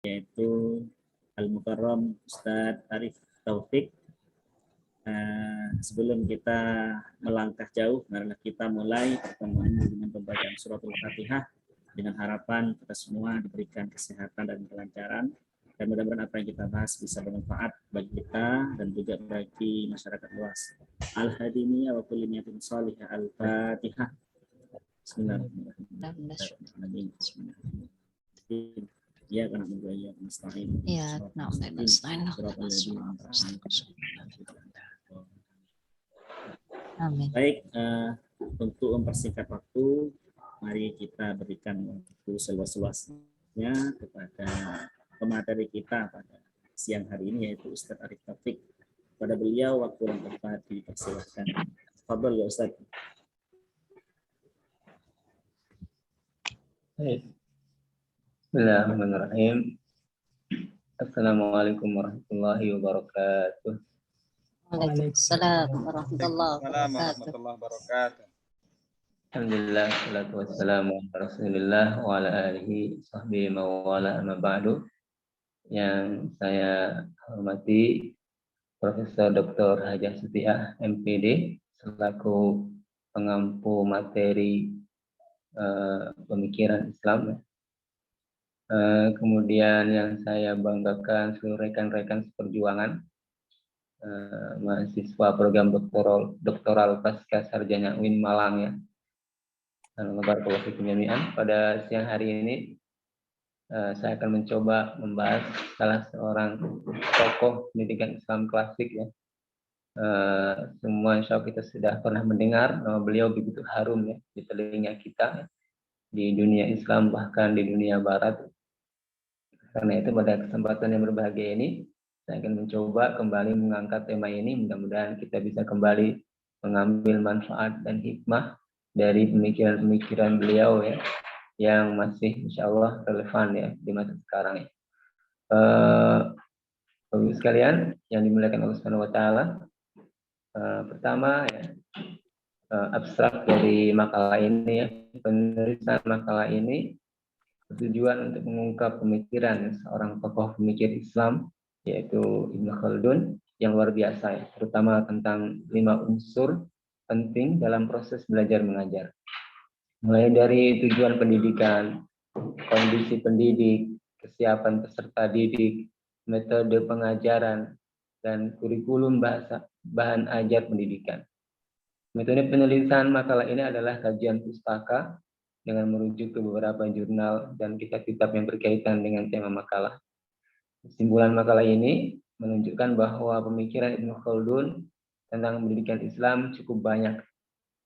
yaitu Al-Mukarram Ustadz Arif Taufik. Sebelum kita melangkah jauh, marilah kita mulai pertemuan dengan pembacaan suratul Fatihah dengan harapan kita semua diberikan kesehatan dan kelancaran, dan mudah-mudahan apa yang kita bahas bisa bermanfaat bagi kita dan juga bagi masyarakat luas. Al-Hadini wa kulli niyatin shalihah. Al-Fatihah. Bismillahirrahmanirrahim. Ya karena ya nasta'in. Ya, nasta'in. Amin. Baik, untuk mempersingkat waktu, mari kita berikan waktu seluas-luasnya kepada pemateri kita pada siang hari ini, yaitu Ustadz Arif Taufik. Pada beliau waktu yang tepat dipersilakan. Fadhol ya Ustadz. Bismillahirrahmanirrahim. Assalamualaikum warahmatullahi wabarakatuh. Waalaikumsalam warahmatullahi wabarakatuh. Alhamdulillah, salatu wassalamu ala Rasulillah wa ala alihi sahbihi mawala amma ba'du. Yang saya hormati Profesor Dr. Hajah Setiah MPD selaku pengampu materi pemikiran Islam. Kemudian yang saya banggakan seluruh rekan-rekan seperjuangan, mahasiswa program doktoral pasca sarjana UIN Malang ya. Pada siang hari ini saya akan mencoba membahas salah seorang tokoh pendidikan Islam klasik ya. Semua insya Allah kita sudah pernah mendengar nama beliau begitu harum ya di telinga kita ya, di dunia Islam bahkan di dunia Barat. Karena itu pada kesempatan yang berbahagia ini saya akan mencoba kembali mengangkat tema ini. Mudah-mudahan kita bisa kembali mengambil manfaat dan hikmah dari pemikiran-pemikiran beliau ya, yang masih insya Allah relevan ya di masa sekarang ya. Bapak sekalian yang dimuliakan Allah Subhanahu Wa Taala, pertama ya, abstrak dari makalah ini ya, penulisan makalah ini bertujuan untuk mengungkap pemikiran seorang tokoh pemikir Islam yaitu Ibnu Khaldun yang luar biasa ya, terutama tentang 5 unsur penting dalam proses belajar mengajar. Mulai dari tujuan pendidikan, kondisi pendidik, kesiapan peserta didik, metode pengajaran, dan kurikulum bahan ajar pendidikan. Metode penulisan makalah ini adalah kajian pustaka dengan merujuk ke beberapa jurnal dan kitab-kitab yang berkaitan dengan tema makalah. Kesimpulan makalah ini menunjukkan bahwa pemikiran Ibnu Khaldun tentang pendidikan Islam cukup banyak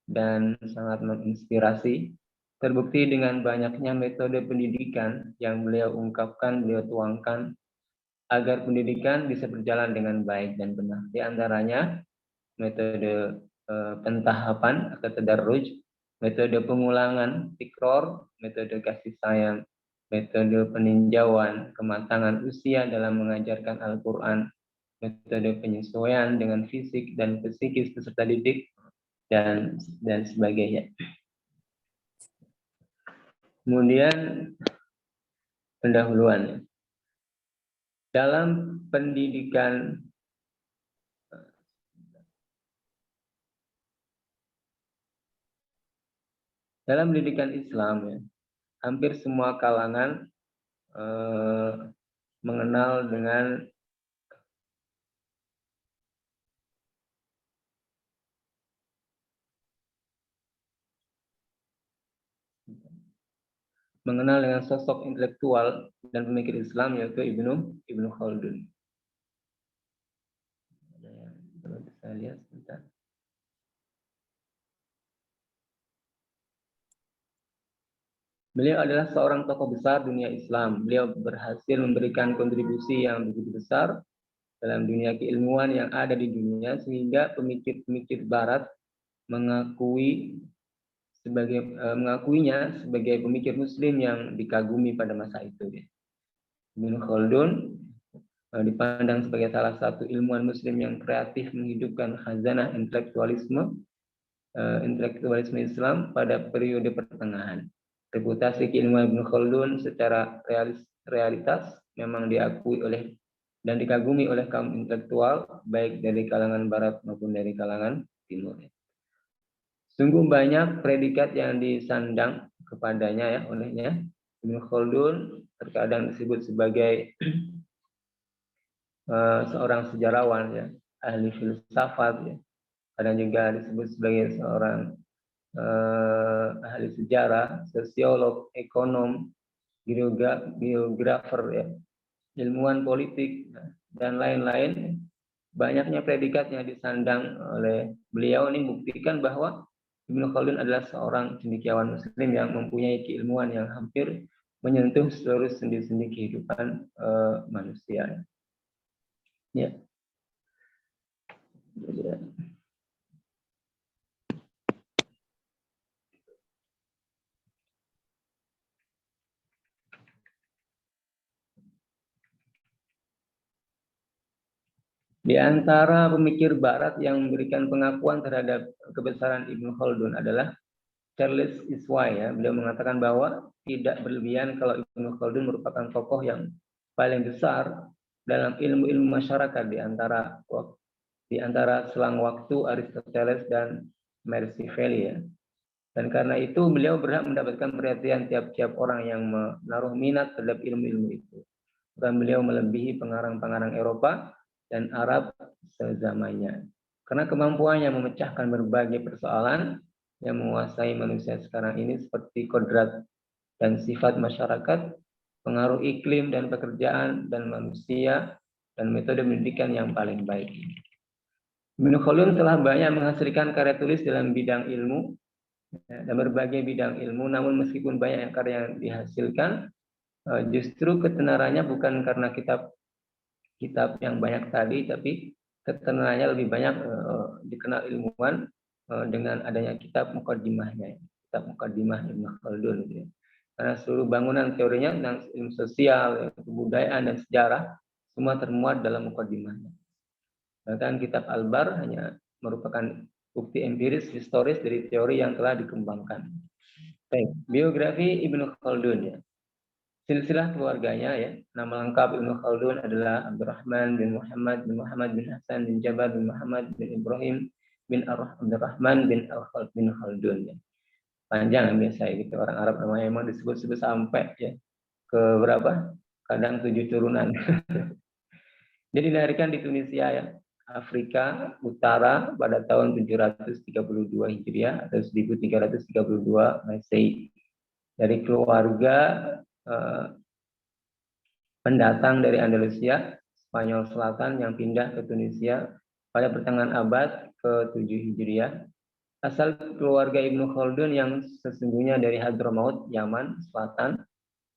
dan sangat menginspirasi, terbukti dengan banyaknya metode pendidikan yang beliau ungkapkan, beliau tuangkan agar pendidikan bisa berjalan dengan baik dan benar. Di antaranya metode pentahapan atau tadarruj, metode pengulangan tikror, metode kasih sayang, metode peninjauan kematangan usia dalam mengajarkan Al-Quran, metode penyesuaian dengan fisik dan psikis peserta didik, dan sebagainya. Kemudian pendahuluan. Dalam pendidikan Islam ya, hampir semua kalangan mengenal dengan sosok intelektual dan pemikir Islam yaitu Ibnu Khaldun. Saya lihat sebentar. Beliau adalah seorang tokoh besar dunia Islam. Beliau berhasil memberikan kontribusi yang begitu besar dalam dunia keilmuan yang ada di dunia sehingga pemikir-pemikir Barat mengakuinya sebagai pemikir Muslim yang dikagumi pada masa itu. Ibnu Khaldun dipandang sebagai salah satu ilmuwan Muslim yang kreatif menghidupkan khazanah intelektualisme Islam pada periode pertengahan. Reputasi keilmuan Ibnu Khaldun secara realitas memang diakui oleh dan dikagumi oleh kaum intelektual baik dari kalangan barat maupun dari kalangan timur. Sungguh banyak predikat yang disandang kepadanya ya olehnya. Ibnu Khaldun terkadang disebut sebagai seorang sejarawan ya, ahli filsafat ya. Kadang juga disebut sebagai seorang ahli sejarah, sosiolog, ekonom, geografer ya, ilmuwan politik dan lain-lain. Banyaknya predikat yang disandang oleh beliau ini buktikan bahwa Ibnu Khaldun adalah seorang cendekiawan muslim yang mempunyai keilmuan yang hampir menyentuh seluruh sendi-sendi kehidupan manusia. Ya. Di antara pemikir barat yang memberikan pengakuan terhadap kebesaran Ibnu Khaldun adalah Charles Isway ya. Beliau mengatakan bahwa tidak berlebihan kalau Ibnu Khaldun merupakan tokoh yang paling besar dalam ilmu-ilmu masyarakat di antara selang waktu Aristoteles dan Machiavelli ya. Dan karena itu beliau berhak mendapatkan perhatian tiap-tiap orang yang menaruh minat terhadap ilmu-ilmu itu. Dan beliau melebihi pengarang-pengarang Eropa dan Arab sezamannya. Karena kemampuannya memecahkan berbagai persoalan yang menguasai manusia sekarang ini seperti kodrat dan sifat masyarakat, pengaruh iklim dan pekerjaan dan manusia, dan metode pendidikan yang paling baik. Ibnu Khaldun telah banyak menghasilkan karya tulis dalam bidang ilmu dan berbagai bidang ilmu, namun meskipun banyak karya yang dihasilkan, justru ketenarannya bukan karena kitab yang banyak tadi, tapi ketenarannya lebih banyak dikenal ilmuwan dengan adanya kitab Muqaddimahnya, kitab Muqaddimah Ibnu Khaldun. Gitu. Karena seluruh bangunan teorinya tentang ilmu sosial, kebudayaan dan sejarah semua termuat dalam Muqaddimahnya. Bahkan kitab Al-Bar hanya merupakan bukti empiris historis dari teori yang telah dikembangkan. Baik, biografi Ibnu Khaldun ya. Silsilah keluarganya ya, nama lengkap Ibnu Khaldun adalah Abdurrahman bin Muhammad bin Hasan bin Jabar bin Muhammad bin Ibrahim bin Abdurrahman bin Khaldun ya. Panjang biasa gitu, orang Arab namanya emang disebut-sebut sampai ya ke berapa? Kadang 7 turunan. Jadi dilahirkan di Tunisia ya, Afrika Utara pada tahun 732 Hijriah atau 1332 Masehi. Dari keluarga pendatang dari Andalusia, Spanyol Selatan yang pindah ke Tunisia pada pertengahan abad ke-7 Hijriah. Asal keluarga Ibnu Khaldun yang sesungguhnya dari Hadramaut, Yaman Selatan,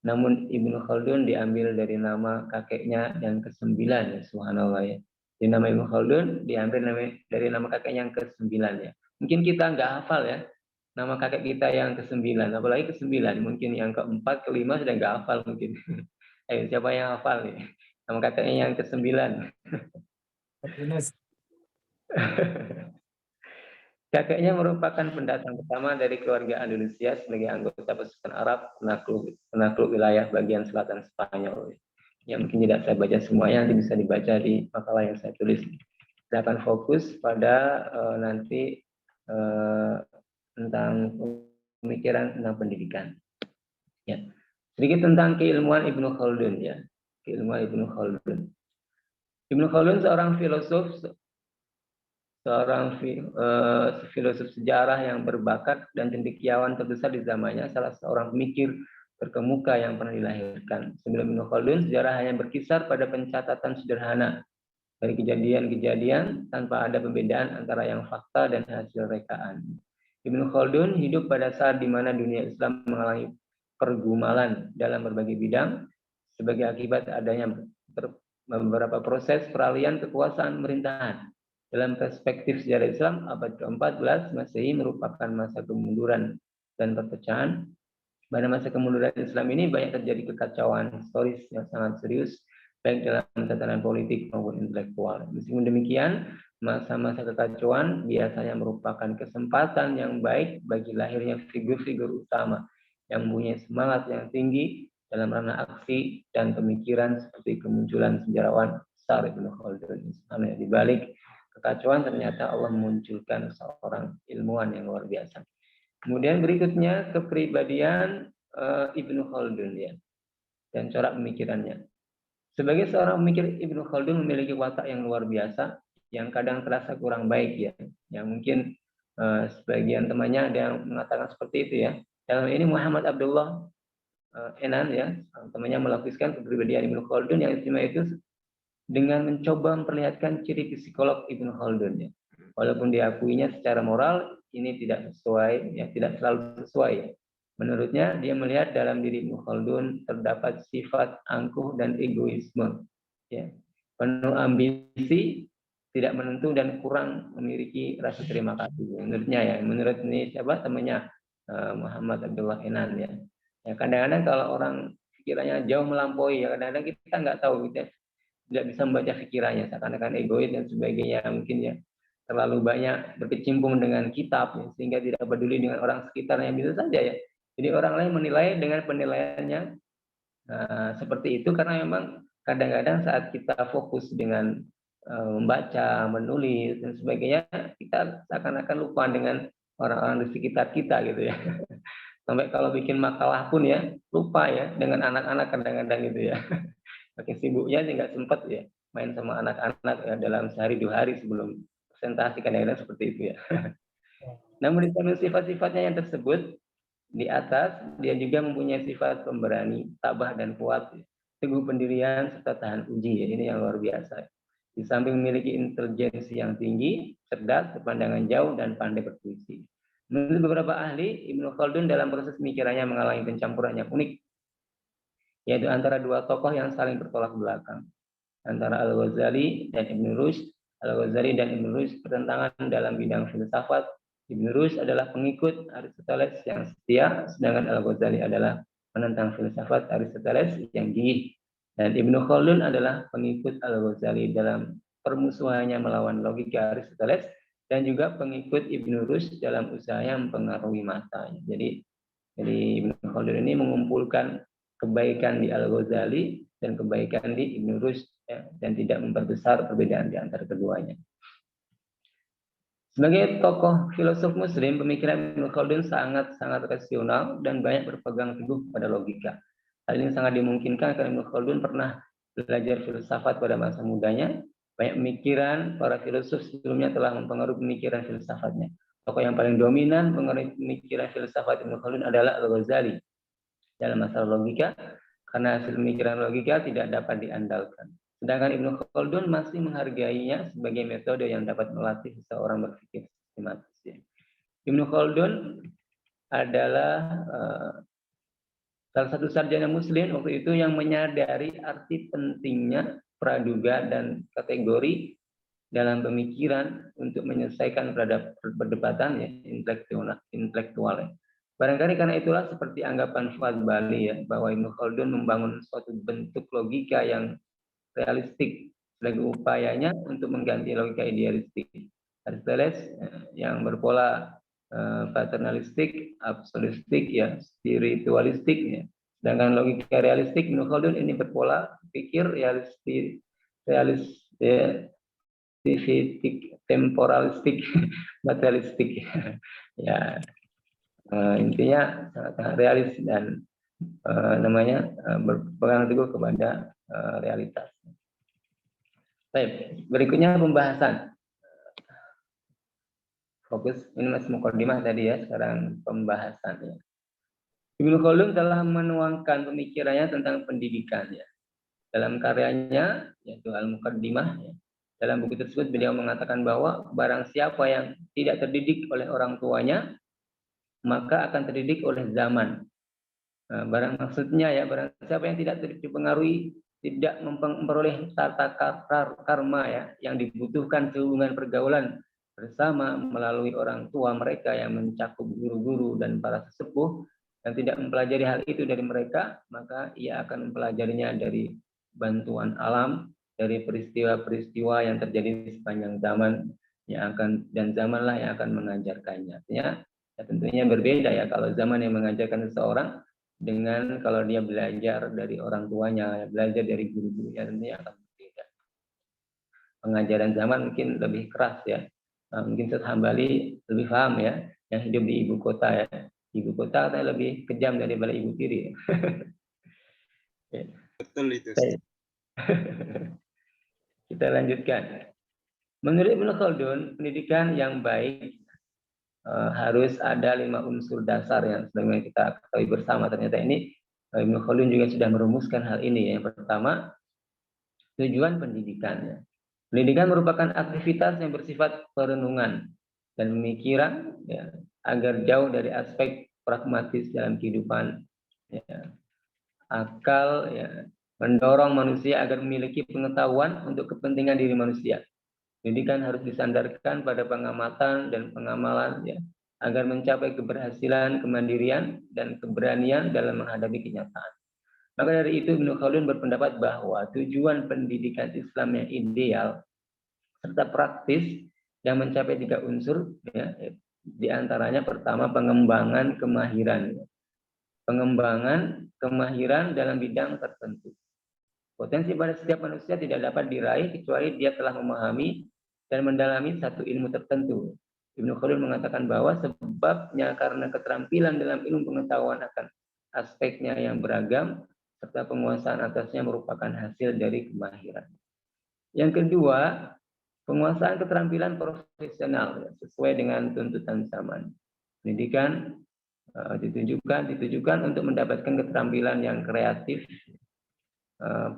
namun Ibnu Khaldun diambil dari nama kakeknya yang ke-9 ya, subhanallah ya. Jadi nama Ibnu Khaldun diambil dari nama kakeknya yang ke-9 ya. Mungkin kita nggak hafal ya nama kakek kita yang ke-9, apalagi ke-9, mungkin yang ke-4, ke-5 sudah nggak hafal mungkin. Ayo, siapa yang hafal nih? Nama kakeknya yang ke-9. Kakeknya merupakan pendatang pertama dari keluarga Andalusia sebagai anggota pasukan Arab penakluk wilayah bagian selatan Spanyol. Ya mungkin tidak saya baca semuanya, nanti bisa dibaca di makalah yang saya tulis. Saya akan fokus pada nanti tentang pemikiran tentang pendidikan. Ya. Sedikit tentang keilmuan Ibnu Khaldun ya. Keilmuan Ibnu Khaldun. Ibnu Khaldun seorang filosof sejarah yang berbakat dan cendekiawan terbesar di zamannya, salah seorang pemikir terkemuka yang pernah dilahirkan. Sebelum Ibnu Khaldun, sejarah hanya berkisar pada pencatatan sederhana dari kejadian-kejadian tanpa ada pembedaan antara yang fakta dan hasil rekaan. Ibnu Khaldun hidup pada saat di mana dunia Islam mengalami pergumalan dalam berbagai bidang sebagai akibat adanya beberapa proses peralihan kekuasaan pemerintahan. Dalam perspektif sejarah Islam, abad ke-14 Masehi merupakan masa kemunduran dan perpecahan. Pada masa kemunduran Islam ini banyak terjadi kekacauan historis yang sangat serius, baik dalam tatanan politik maupun intelektual. Meskipun demikian, masa-masa kekacauan biasanya merupakan kesempatan yang baik bagi lahirnya figur-figur utama yang mempunyai semangat yang tinggi dalam ranah aksi dan pemikiran seperti kemunculan sejarawan besar Ibnu Khaldun. Di balik kekacauan ternyata Allah memunculkan seorang ilmuwan yang luar biasa. Kemudian berikutnya kepribadian Ibnu Khaldun ya, dan corak pemikirannya. Sebagai seorang pemikir, Ibnu Khaldun memiliki watak yang luar biasa, yang kadang terasa kurang baik ya. Yang mungkin sebagian temannya ada yang mengatakan seperti itu ya. Dalam ini Muhammad Abdullah Enan ya, temannya melukiskan kepribadian Ibnu Khaldun yang istimewa itu dengan mencoba memperlihatkan ciri psikolog Ibnu Khaldun ya. Walaupun diakuinya secara moral ini tidak sesuai ya, tidak selalu sesuai ya. Menurutnya, dia melihat dalam diri Ibnu Khaldun terdapat sifat angkuh dan egoisme, ya, penuh ambisi, tidak menentu dan kurang memiliki rasa terima kasih. Menurutnya ya, menurut ini siapa temannya Muhammad Abdullah Enan ya. Ya kadang-kadang kalau orang pikirannya jauh melampaui, ya kadang-kadang kita nggak tahu, kita tidak bisa membaca pikirannya, seakan-akan egois dan sebagainya, mungkin ya terlalu banyak berkecimpung dengan kitab ya, sehingga tidak peduli dengan orang sekitarnya, bisa saja ya. Jadi orang lain menilai dengan penilaiannya seperti itu karena memang kadang-kadang saat kita fokus dengan membaca, menulis dan sebagainya, kita seakan-akan lupa dengan orang-orang di sekitar kita gitu ya. Sampai kalau bikin makalah pun ya lupa ya dengan anak-anak kadang-kadang gitu ya. Makin sibuknya nggak sempat ya main sama anak-anak ya, dalam sehari 2 hari sebelum presentasi kadang-kadang seperti itu ya. Namun di samping sifat-sifatnya yang tersebut, di atas, dia juga mempunyai sifat pemberani, tabah dan kuat, teguh pendirian serta tahan uji. Ya, ini yang luar biasa. Di samping memiliki intelijensi yang tinggi, cerdas, berpandangan jauh dan pandai berpuisi. Menurut beberapa ahli, Ibnu Khaldun dalam proses pemikirannya mengalami pencampuran yang unik, yaitu antara dua tokoh yang saling bertolak belakang, antara Al-Ghazali dan Ibnu Rushd. Al-Ghazali dan Ibnu Rushd bertentangan dalam bidang filsafat. Ibnu Rushd adalah pengikut Aristoteles yang setia, sedangkan Al-Ghazali adalah penentang filsafat Aristoteles yang gigih. Dan Ibnu Khaldun adalah pengikut Al-Ghazali dalam permusuhannya melawan logika Aristoteles dan juga pengikut Ibnu Rushd dalam usahanya mempengaruhi massa. Jadi Ibnu Khaldun ini mengumpulkan kebaikan di Al-Ghazali dan kebaikan di Ibnu Rushd ya, dan tidak memperbesar perbedaan di antara keduanya. Sebagai tokoh filosof muslim, pemikiran Ibnu Khaldun sangat rasional dan banyak berpegang teguh pada logika. Hal ini sangat dimungkinkan karena Ibnu Khaldun pernah belajar filsafat pada masa mudanya. Banyak pemikiran para filosof sebelumnya telah mempengaruhi pemikiran filsafatnya. Tokoh yang paling dominan pengaruh pemikiran filsafat Ibnu Khaldun adalah Al-Ghazali dalam masalah logika, karena hasil pemikiran logika tidak dapat diandalkan. Sedangkan Ibnu Khaldun masih menghargainya sebagai metode yang dapat melatih seseorang berpikir sistematis. Ibnu Khaldun adalah salah satu sarjana muslim waktu itu yang menyadari arti pentingnya praduga dan kategori dalam pemikiran untuk menyelesaikan perdebatan ya, intelektual. Barangkali karena itulah seperti anggapan Fuad Bali ya, bahwa Ibnu Khaldun membangun suatu bentuk logika yang realistik sebagai upayanya untuk mengganti logika idealistik. Aristoteles yang berpola paternalistik, absolutistik, ya, spiritualistik, ya. Sedangkan logika realistik Ibnu Khaldun ini berpola pikir realistik, temporalistik, materialistik. Ya, intinya sangat realis dan berpegang teguh kepada realitas. Baik, berikutnya pembahasan. Fokus ini masih mukadimah tadi ya, sekarang pembahasannya. Ibnu Khaldun telah menuangkan pemikirannya tentang pendidikan ya. Dalam karyanya yaitu Al-Muqaddimah ya. Dalam buku tersebut beliau mengatakan bahwa barang siapa yang tidak terdidik oleh orang tuanya, maka akan terdidik oleh zaman. Barang maksudnya ya, barang siapa yang tidak dipengaruhi, tidak memperoleh tata karma ya yang dibutuhkan sehubungan pergaulan bersama melalui orang tua mereka yang mencakup guru-guru dan para sesepuh, dan tidak mempelajari hal itu dari mereka, maka ia akan mempelajarinya dari bantuan alam, dari peristiwa-peristiwa yang terjadi di sepanjang zaman yang akan, dan zamanlah yang akan mengajarkannya. Artinya ya tentunya berbeda ya, kalau zaman yang mengajarkan seseorang dengan kalau dia belajar dari orang tuanya, belajar dari guru-gurunya, tentunya akan berbeda. Pengajaran zaman mungkin lebih keras ya. Mungkin Ustaz Hambali lebih paham ya, yang hidup di ibu kota ya. Ibu kota katanya lebih kejam daripada ibu tiri. Ya. Betul itu. Kita lanjutkan. Menurut Ibnu Khaldun, pendidikan yang baik harus ada 5 unsur dasar yang sebagaimana kita ketahui bersama. Ternyata ini Ibnu Khaldun juga sudah merumuskan hal ini. Yang pertama, tujuan pendidikannya. Pendidikan merupakan aktivitas yang bersifat perenungan dan pemikiran ya, agar jauh dari aspek pragmatis dalam kehidupan. Ya. Akal ya, mendorong manusia agar memiliki pengetahuan untuk kepentingan diri manusia. Pendidikan harus disandarkan pada pengamatan dan pengamalan ya, agar mencapai keberhasilan, kemandirian, dan keberanian dalam menghadapi kenyataan. Maka dari itu Ibnu Khaldun berpendapat bahwa tujuan pendidikan Islam yang ideal serta praktis yang mencapai 3 unsur ya, di antaranya pertama pengembangan kemahiran. Pengembangan kemahiran dalam bidang tertentu. Potensi pada setiap manusia tidak dapat diraih kecuali dia telah memahami dan mendalami satu ilmu tertentu. Ibnu Khaldun mengatakan bahwa sebabnya karena keterampilan dalam ilmu pengetahuan akan aspeknya yang beragam, serta penguasaan atasnya merupakan hasil dari kemahiran. Yang kedua, penguasaan keterampilan profesional sesuai dengan tuntutan zaman. Pendidikan ditujukan untuk mendapatkan keterampilan yang kreatif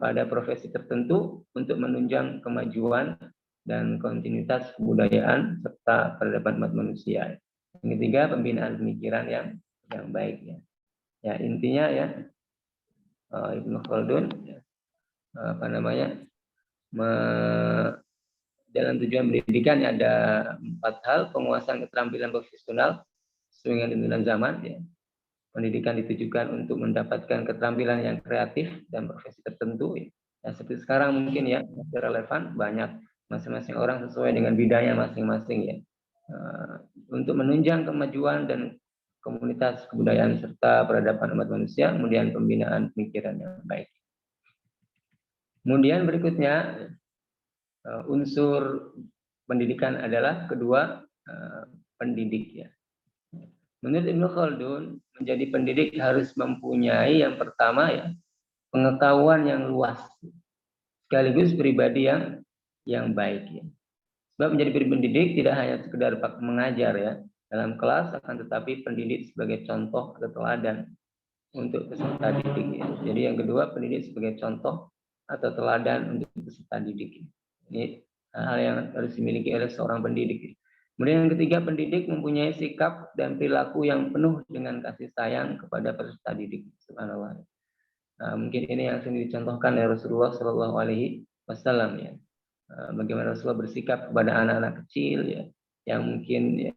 pada profesi tertentu untuk menunjang kemajuan dan kontinuitas kebudayaan serta peradaban umat manusia. Yang ketiga, pembinaan pemikiran yang baik ya. Ya intinya ya Ibnu Khaldun dalam tujuan pendidikan ada 4 hal: penguasaan keterampilan profesional sesuai dengan tuntutan zaman ya. Pendidikan ditujukan untuk mendapatkan keterampilan yang kreatif dan profesi tertentu ya. Ya seperti sekarang mungkin ya masih relevan, banyak masing-masing orang sesuai dengan bidangnya masing-masing ya. Untuk menunjang kemajuan dan komunitas kebudayaan serta peradaban umat manusia, kemudian pembinaan pemikiran yang baik. Kemudian berikutnya unsur pendidikan adalah kedua pendidik ya. Menurut Ibnu Khaldun, menjadi pendidik harus mempunyai yang pertama ya pengetahuan yang luas, sekaligus pribadi yang baik ya. Sebab menjadi pendidik tidak hanya sekedar mengajar ya dalam kelas, akan tetapi pendidik sebagai contoh atau teladan untuk peserta didik ya. Jadi yang kedua, pendidik sebagai contoh atau teladan untuk peserta didik. Ini hal yang harus dimiliki oleh seorang pendidik. Kemudian yang ketiga, pendidik mempunyai sikap dan perilaku yang penuh dengan kasih sayang kepada peserta didik. Subhanallah. Nah, mungkin ini yang sering dicontohkan oleh Rasulullah Shallallahu Alaihi Wasallam ya. Bagaimana Rasulullah bersikap kepada anak-anak kecil ya, yang mungkin ya,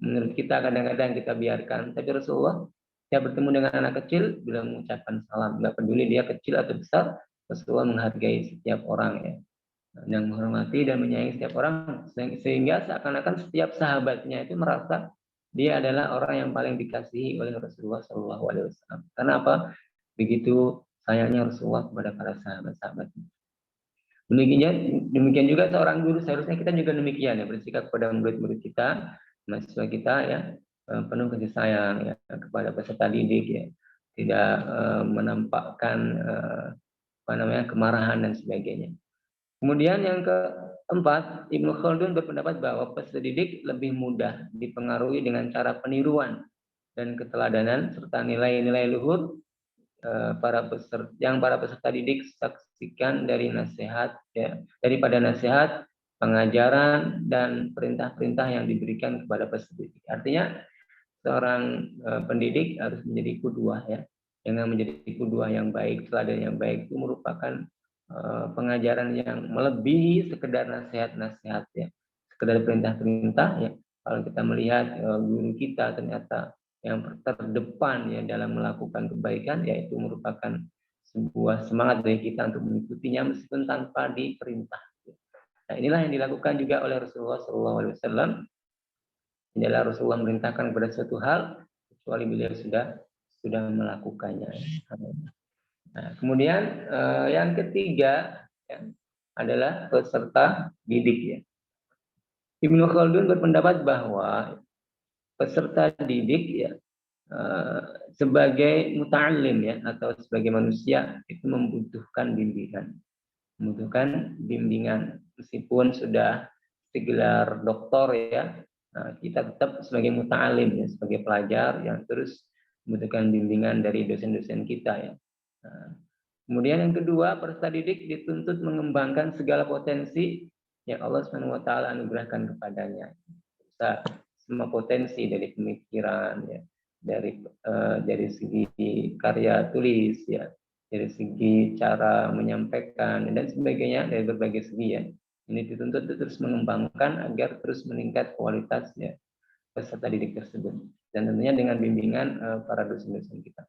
menurut kita kadang-kadang kita biarkan, tapi Rasulullah dia bertemu dengan anak kecil bila mengucapkan salam, nggak peduli dia kecil atau besar, Rasulullah menghargai setiap orang ya, yang menghormati dan menyayangi setiap orang, sehingga seakan-akan setiap sahabatnya itu merasa dia adalah orang yang paling dikasihi oleh Rasulullah Shallallahu Alaihi Wasallam. Karena apa? Begitu sayangnya Rasulullah kepada para sahabat-sahabatnya. Demikian juga seorang guru, seharusnya kita juga demikian ya, bersikap kepada murid-murid kita, mahasiswa kita ya, penuh kasih sayang ya kepada peserta didik ya, tidak menampakkan kemarahan dan sebagainya. Kemudian yang keempat, Ibnu Khaldun berpendapat bahwa peserta didik lebih mudah dipengaruhi dengan cara peniruan dan keteladanan serta nilai-nilai luhur para peserta didik saksikan dari nasihat ya, daripada nasihat, pengajaran dan perintah-perintah yang diberikan kepada peserta didik. Artinya seorang pendidik harus menjadi qudwah ya. Dengan menjadi qudwah yang baik, teladan yang baik itu merupakan pengajaran yang melebihi sekedar nasihat-nasihat ya, sekedar perintah-perintah ya. Kalau kita melihat guru kita ternyata yang terdepan ya dalam melakukan kebaikan, yaitu merupakan sebuah semangat dari kita untuk mengikutinya meskipun tanpa diperintah. Nah, inilah yang dilakukan juga oleh Rasulullah SAW. Inilah Rasulullah memerintahkan kepada suatu hal kecuali beliau sudah sudah melakukannya. Nah, kemudian yang ketiga ya, adalah peserta didik ya. Ibnu Khaldun berpendapat bahwa peserta didik ya sebagai muta'allim ya atau sebagai manusia itu membutuhkan bimbingan meskipun sudah segelar doktor ya. Nah, kita tetap sebagai muta'allim ya, sebagai pelajar yang terus membutuhkan bimbingan dari dosen-dosen kita ya. Nah, kemudian yang kedua, peserta didik dituntut mengembangkan segala potensi yang Allah SWT anugerahkan kepadanya. Semua potensi dari pemikiran ya, dari segi karya tulis ya, dari segi cara menyampaikan dan sebagainya, dari berbagai segi ya. Ini dituntut terus mengembangkan agar terus meningkat kualitasnya peserta didik tersebut, dan tentunya dengan bimbingan para dosen-dosen kita.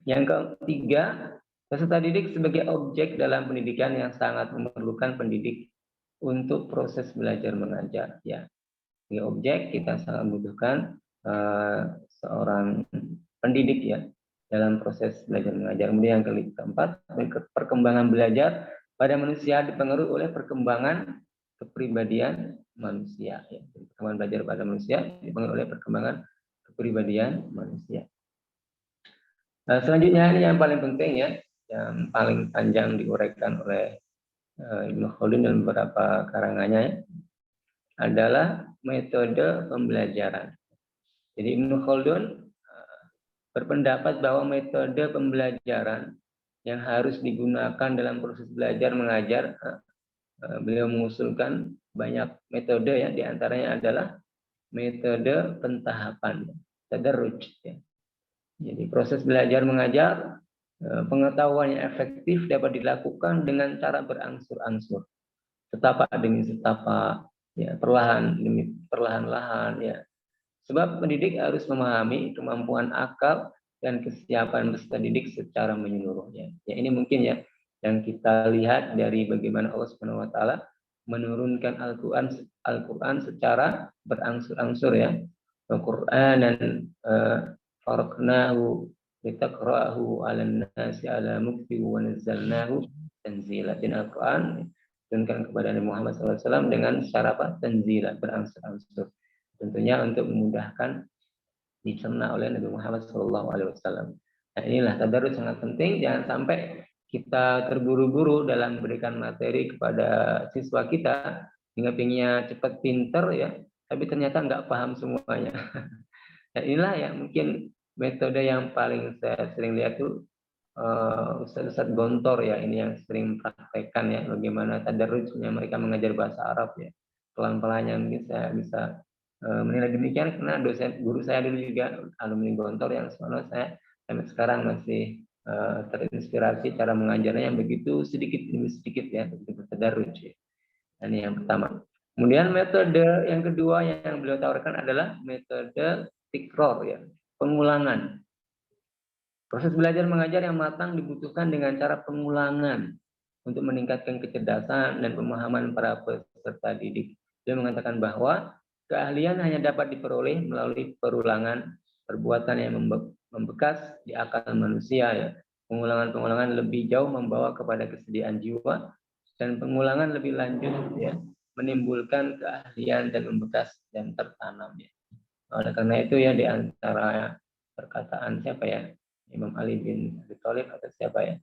Yang ketiga, peserta didik sebagai objek dalam pendidikan yang sangat memerlukan pendidik untuk proses belajar mengajar ya. Di objek kita sangat membutuhkan seorang pendidik ya dalam proses belajar mengajar. Kemudian yang keempat, perkembangan belajar pada manusia dipengaruhi oleh perkembangan kepribadian manusia ya. Perkembangan belajar pada manusia dipengaruhi oleh perkembangan kepribadian manusia. Nah, selanjutnya ini yang paling penting ya, yang paling panjang diuraikan oleh Ibnu Khaldun dan beberapa karangannya adalah metode pembelajaran. Jadi Ibnu Khaldun berpendapat bahwa metode pembelajaran yang harus digunakan dalam proses belajar mengajar, beliau mengusulkan banyak metode ya, diantaranya adalah metode pentahapan, tadarruj ya. Jadi proses belajar mengajar, pengetahuan yang efektif dapat dilakukan dengan cara berangsur-angsur, setapak demi setapak, ya, perlahan demi perlahan-lahan ya. Sebab pendidik harus memahami kemampuan akal dan kesiapan peserta didik secara menyeluruhnya. Ya, ini mungkin ya yang kita lihat dari bagaimana Allah Subhanahu wa taala menurunkan Al-Qur'an secara berangsur-angsur ya. Al-Qur'an dan faraqnahu litaqra'ahu 'alan nasi 'ala mukthi wa nazzalnahu tanzila. Dan Al-Qur'an diturunkan kepada Nabi Muhammad SAW dengan secara tanzila, berangsur-angsur. Tentunya untuk memudahkan dicerna oleh Nabi Muhammad SAW. Nah, inilah tadarus sangat penting. Jangan sampai kita terburu-buru dalam memberikan materi kepada siswa kita, hingga pengennya cepat pinter ya, tapi ternyata nggak paham semuanya. Dan inilah ya mungkin metode yang paling saya sering lihat tuh Ustadz Gontor ya, ini yang sering mempraktekkan ya bagaimana tadarusnya mereka mengajar bahasa Arab ya. Pelan-pelannya mungkin saya bisa menilai demikian karena guru saya dulu juga alumni Gontor yang sebenarnya saya sampai sekarang masih terinspirasi cara mengajarnya yang begitu sedikit demi sedikit ya, begitu tadarruj ya. Ini yang pertama. Kemudian metode yang kedua yang beliau tawarkan adalah metode tikror ya, pengulangan. Proses belajar mengajar yang matang dibutuhkan dengan cara pengulangan untuk meningkatkan kecerdasan dan pemahaman para peserta didik. Dia mengatakan bahwa keahlian hanya dapat diperoleh melalui perulangan perbuatan yang membekas di akal manusia ya. Pengulangan-pengulangan lebih jauh membawa kepada kesediaan jiwa, dan pengulangan lebih lanjut ya menimbulkan keahlian dan membekas dan tertanam ya. Oleh karena itu ya di antara perkataan siapa ya? Imam Ali bin Abi Thalib atau siapa ya?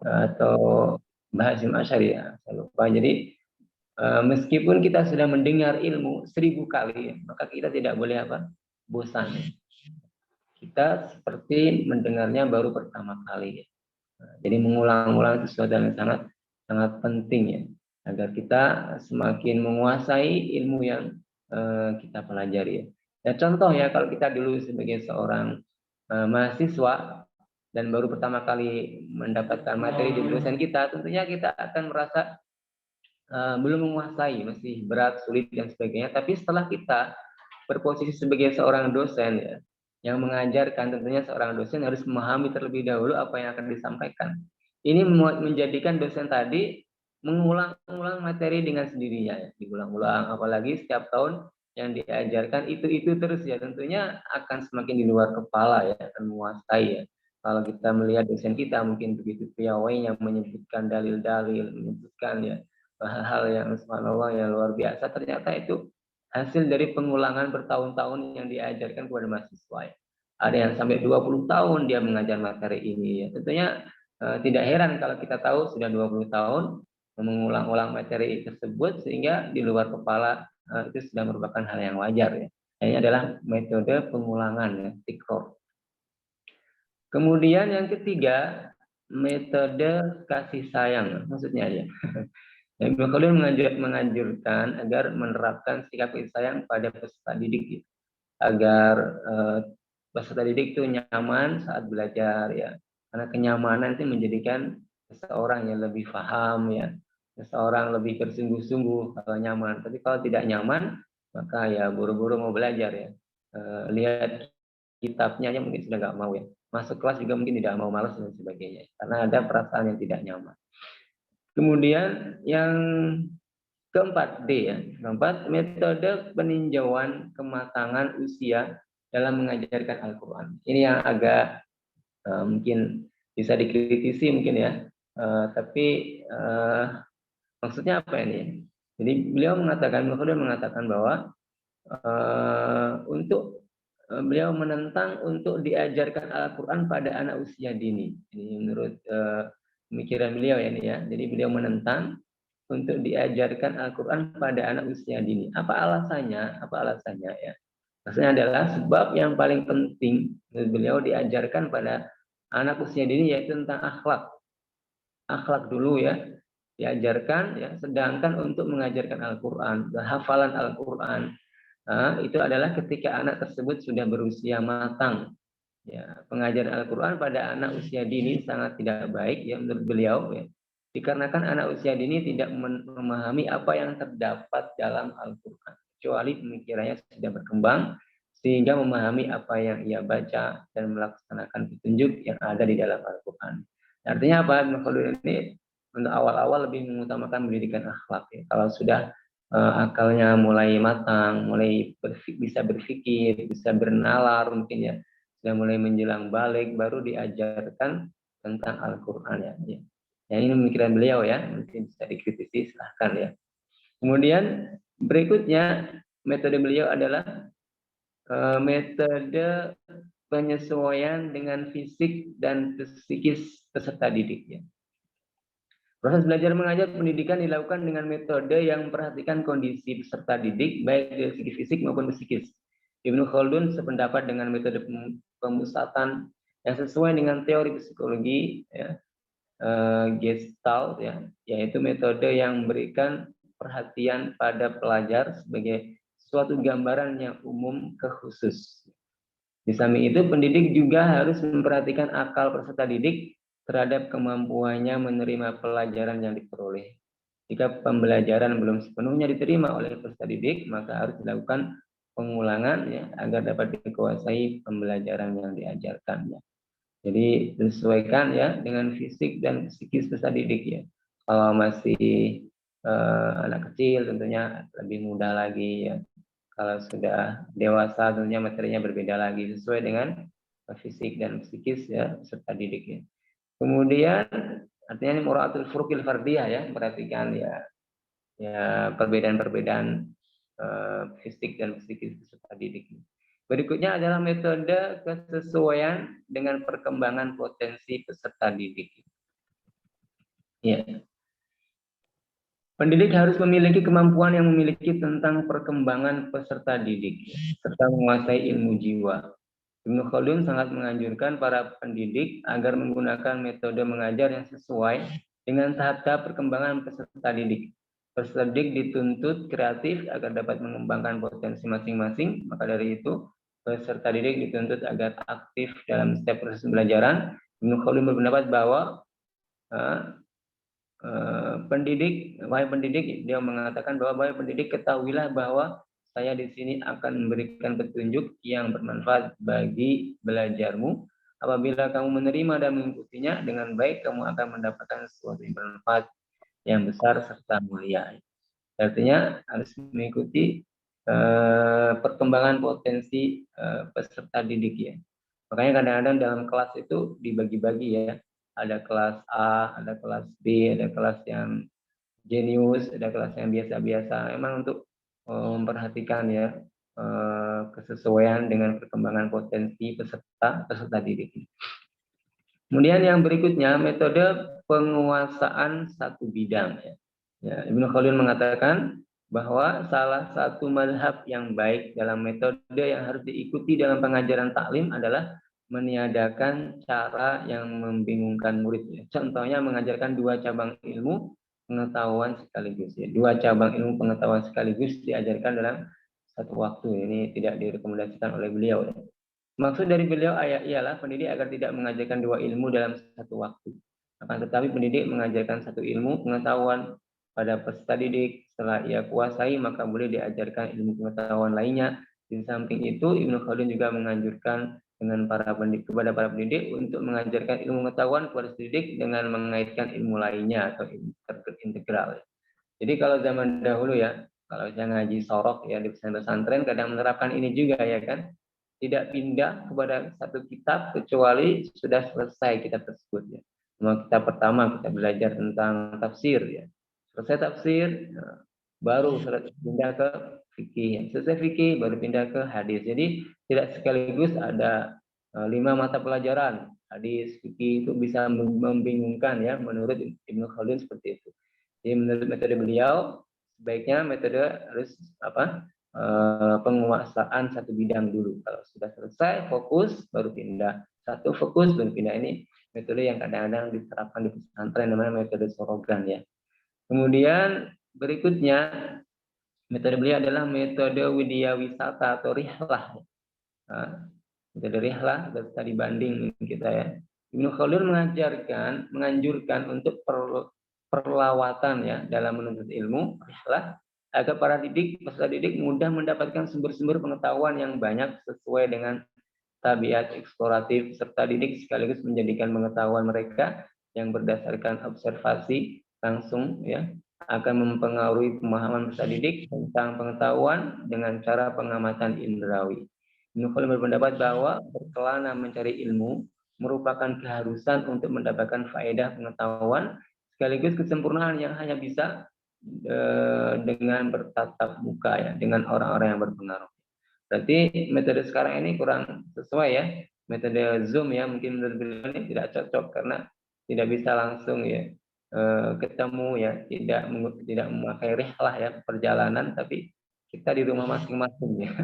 Atau Mbah Hasyim Asy'ari ya, saya lupa. Jadi meskipun kita sudah mendengar ilmu 1000 kali ya, maka kita tidak boleh apa? Bosan. Kita seperti mendengarnya baru pertama kali ya. Jadi mengulang-ulang itu sesuatu yang sangat penting ya, agar kita semakin menguasai ilmu yang kita pelajari ya. Ya contoh ya, kalau kita dulu sebagai seorang mahasiswa dan baru pertama kali mendapatkan materi dari dosen kita, tentunya kita akan merasa belum menguasai, masih berat, sulit dan sebagainya. Tapi setelah kita berposisi sebagai seorang dosen ya, yang mengajarkan, tentunya seorang dosen harus memahami terlebih dahulu apa yang akan disampaikan. Ini menjadikan dosen tadi mengulang-ulang materi dengan sendirinya ya, diulang-ulang, apalagi setiap tahun yang diajarkan itu terus ya, tentunya akan semakin di luar kepala ya, akan menguasai ya. Kalau kita melihat dosen kita mungkin begitu piawainya menyebutkan dalil-dalil, menyebutkan ya hal-hal yang subhanallah yang luar biasa, ternyata itu hasil dari pengulangan bertahun-tahun yang diajarkan kepada mahasiswa ya. Ada yang sampai 20 tahun dia mengajar materi ini ya. Tentunya tidak heran kalau kita tahu sudah 20 tahun mengulang-ulang materi tersebut sehingga di luar kepala itu sudah merupakan hal yang wajar ya. Ini adalah metode pengulangan ya, tikror. Kemudian yang ketiga, metode kasih sayang, maksudnya ya. Ibnu Khaldun menganjurkan agar menerapkan sikap kasih sayang pada peserta didik ya, agar peserta didik itu nyaman saat belajar ya. Karena kenyamanan itu menjadikan seseorang yang lebih paham ya, seseorang lebih bersungguh-sungguh kalau nyaman. Tapi kalau tidak nyaman, maka ya buru-buru mau belajar ya. Lihat kitabnya aja mungkin sudah nggak mau ya. Masuk kelas juga mungkin tidak mau, malas dan sebagainya. Karena ada perasaan yang tidak nyaman. Kemudian yang keempat D ya. Keempat, metode peninjauan kematangan usia dalam mengajarkan Al-Quran. Ini yang agak mungkin bisa dikritisi mungkin ya. Tapi maksudnya apa ini? Jadi beliau mengatakan bahwa untuk beliau menentang untuk diajarkan Al-Quran pada anak usia dini. Ini menurut pemikiran beliau ya, ini ya. Jadi beliau menentang untuk diajarkan Al-Quran pada anak usia dini. Apa alasannya? Apa alasannya ya? Alasannya adalah sebab yang paling penting menurut beliau diajarkan pada anak usia dini yaitu tentang akhlak. Akhlak dulu ya, diajarkan ya. Sedangkan untuk mengajarkan Al-Quran, hafalan Al-Quran, itu adalah ketika anak tersebut sudah berusia matang. Ya, pengajaran Al-Quran pada anak usia dini sangat tidak baik ya menurut beliau ya. Dikarenakan anak usia dini tidak memahami apa yang terdapat dalam Al-Quran, kecuali pemikirannya sudah berkembang sehingga memahami apa yang ia baca dan melaksanakan petunjuk yang ada di dalam Al-Quran. Artinya apa? Ini untuk awal-awal lebih mengutamakan pendidikan akhlak ya. Kalau sudah akalnya mulai matang, mulai bisa berpikir, bisa bernalar mungkin ya, sudah mulai menjelang balik, baru diajarkan tentang Al-Quran ya. Ya, ini pemikiran beliau ya, mungkin bisa dikritisi, silahkan ya. Kemudian berikutnya metode beliau adalah metode penyesuaian dengan fisik dan psikis peserta didik ya. Proses belajar mengajar pendidikan dilakukan dengan metode yang memperhatikan kondisi peserta didik, baik dari segi fisik maupun psikis. Ibnu Khaldun sependapat dengan metode pemusatan yang sesuai dengan teori psikologi ya, Gestalt ya, yaitu metode yang memberikan perhatian pada pelajar sebagai suatu gambaran yang umum ke khusus. Di samping itu, pendidik juga harus memperhatikan akal peserta didik terhadap kemampuannya menerima pelajaran yang diperoleh. Jika pembelajaran belum sepenuhnya diterima oleh peserta didik, maka harus dilakukan pengulangan ya, agar dapat dikuasai pembelajaran yang diajarkannya. Jadi disesuaikan ya dengan fisik dan psikis peserta didik ya. Kalau masih anak kecil tentunya lebih mudah lagi ya. Kalau sudah dewasa tentunya materinya berbeda lagi sesuai dengan fisik dan psikis ya peserta didik ya. Kemudian artinya ini muraatul furuqil fardiyah ya, perhatikan ya perbedaan-perbedaan fisik dan psikis peserta didik. Berikutnya adalah metode kesesuaian dengan perkembangan potensi peserta didik. Ya. Pendidik harus memiliki kemampuan yang memiliki tentang perkembangan peserta didik serta menguasai ilmu jiwa. Ibnu Khaldun sangat menganjurkan para pendidik agar menggunakan metode mengajar yang sesuai dengan tahap-tahap perkembangan peserta didik. Peserta didik dituntut kreatif agar dapat mengembangkan potensi masing-masing. Maka dari itu, peserta didik dituntut agar aktif dalam setiap proses pembelajaran. Ibnu Khaldun berpendapat bahwa wahai pendidik, dia mengatakan bahwa wahai pendidik, ketahuilah bahwa saya di sini akan memberikan petunjuk yang bermanfaat bagi belajarmu. Apabila kamu menerima dan mengikutinya dengan baik, kamu akan mendapatkan sesuatu yang bermanfaat yang besar serta mulia. Artinya harus mengikuti perkembangan potensi peserta didik ya. Makanya kadang-kadang dalam kelas itu dibagi-bagi ya. Ada kelas A, ada kelas B, ada kelas yang jenius, ada kelas yang biasa-biasa. Memang untuk memperhatikan ya kesesuaian dengan perkembangan potensi peserta didik. Kemudian yang berikutnya metode penguasaan satu bidang. Ya, Ibnu Khaldun mengatakan bahwa salah satu mazhab yang baik dalam metode yang harus diikuti dalam pengajaran taklim adalah meniadakan cara yang membingungkan murid. Contohnya mengajarkan dua cabang ilmu pengetahuan sekaligus. Ya. Dua cabang ilmu pengetahuan sekaligus diajarkan dalam satu waktu. Ini tidak direkomendasikan oleh beliau. Ya. Maksud dari beliau ialah pendidik agar tidak mengajarkan dua ilmu dalam satu waktu. Akan tetapi pendidik mengajarkan satu ilmu pengetahuan pada peserta didik. Setelah ia kuasai, maka boleh diajarkan ilmu pengetahuan lainnya. Di samping itu, Ibnu Khaldun juga menganjurkan kepada para pendidik untuk mengajarkan ilmu pengetahuan kepada didik dengan mengaitkan ilmu lainnya atau integral. Jadi kalau zaman dahulu ya, kalau saya ngaji sorok ya di pesantren kadang menerapkan ini juga ya kan. Tidak pindah kepada satu kitab kecuali sudah selesai kitab tersebut ya. Kitab pertama kita belajar tentang tafsir ya. Selesai tafsir, baru pindah ke fikih. Selesai fikih, baru pindah ke hadis. Jadi tidak sekaligus ada 5 mata pelajaran. Hadis, fikih itu bisa membingungkan ya, menurut Ibnu Khaldun seperti itu. Jadi menurut metode beliau, sebaiknya metode harus penguasaan satu bidang dulu. Kalau sudah selesai, fokus, baru pindah. Satu fokus, baru pindah. Ini metode yang kadang-kadang diterapkan di pesantren, namanya metode Sorogan ya. Kemudian berikutnya metode beliau adalah metode widya wisata atau rihlah. Nah, metode rihlah tadi banding kita ya. Ibnu Khaldun menganjurkan untuk perlawatan ya dalam menuntut ilmu rihlah agar para peserta didik mudah mendapatkan sumber-sumber pengetahuan yang banyak sesuai dengan tabiat eksploratif serta didik sekaligus menjadikan pengetahuan mereka yang berdasarkan observasi langsung ya akan mempengaruhi pemahaman peserta didik tentang pengetahuan dengan cara pengamatan indrawi. Ibnu Khaldun berpendapat bahwa berkelana mencari ilmu merupakan keharusan untuk mendapatkan faedah pengetahuan sekaligus kesempurnaan yang hanya bisa dengan bertatap muka ya dengan orang-orang yang berpengaruh. Berarti metode sekarang ini kurang sesuai ya. Metode Zoom ya mungkin menurut beliau ini tidak cocok karena tidak bisa langsung ya ketemu ya, tidak memakai rihlah ya perjalanan, tapi kita di rumah masing-masing ya.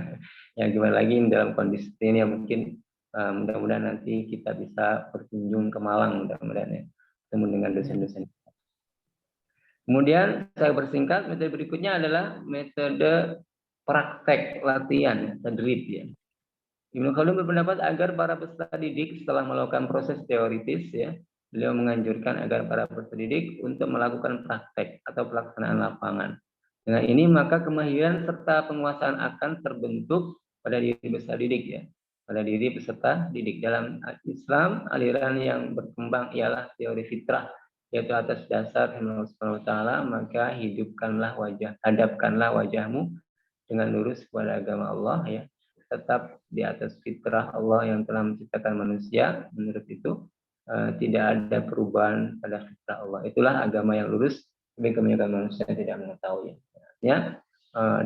Ya gimana lagi dalam kondisi ini ya mungkin mudah-mudahan nanti kita bisa berkunjung ke Malang mudah-mudahan ya, ketemu dengan dosen-dosen. Kemudian saya bersingkat, metode berikutnya adalah metode praktek latihan, tadrib ya. Ibnu Khaldun berpendapat agar para peserta didik setelah melakukan proses teoritis ya, beliau menganjurkan agar para peserta didik untuk melakukan praktek atau pelaksanaan lapangan. Dengan ini maka kemahiran serta penguasaan akan terbentuk pada diri peserta didik ya. Pada diri peserta didik dalam Islam, aliran yang berkembang ialah teori fitrah, yaitu atas dasar Allah Subhanahu wa taala, maka hadapkanlah wajahmu dengan lurus kepada agama Allah ya, tetap di atas fitrah Allah yang telah menciptakan manusia. Menurut itu tidak ada perubahan pada fitrah Allah. Itulah agama yang lurus, tapi kebanyakan manusia tidak mengetahui. Ya,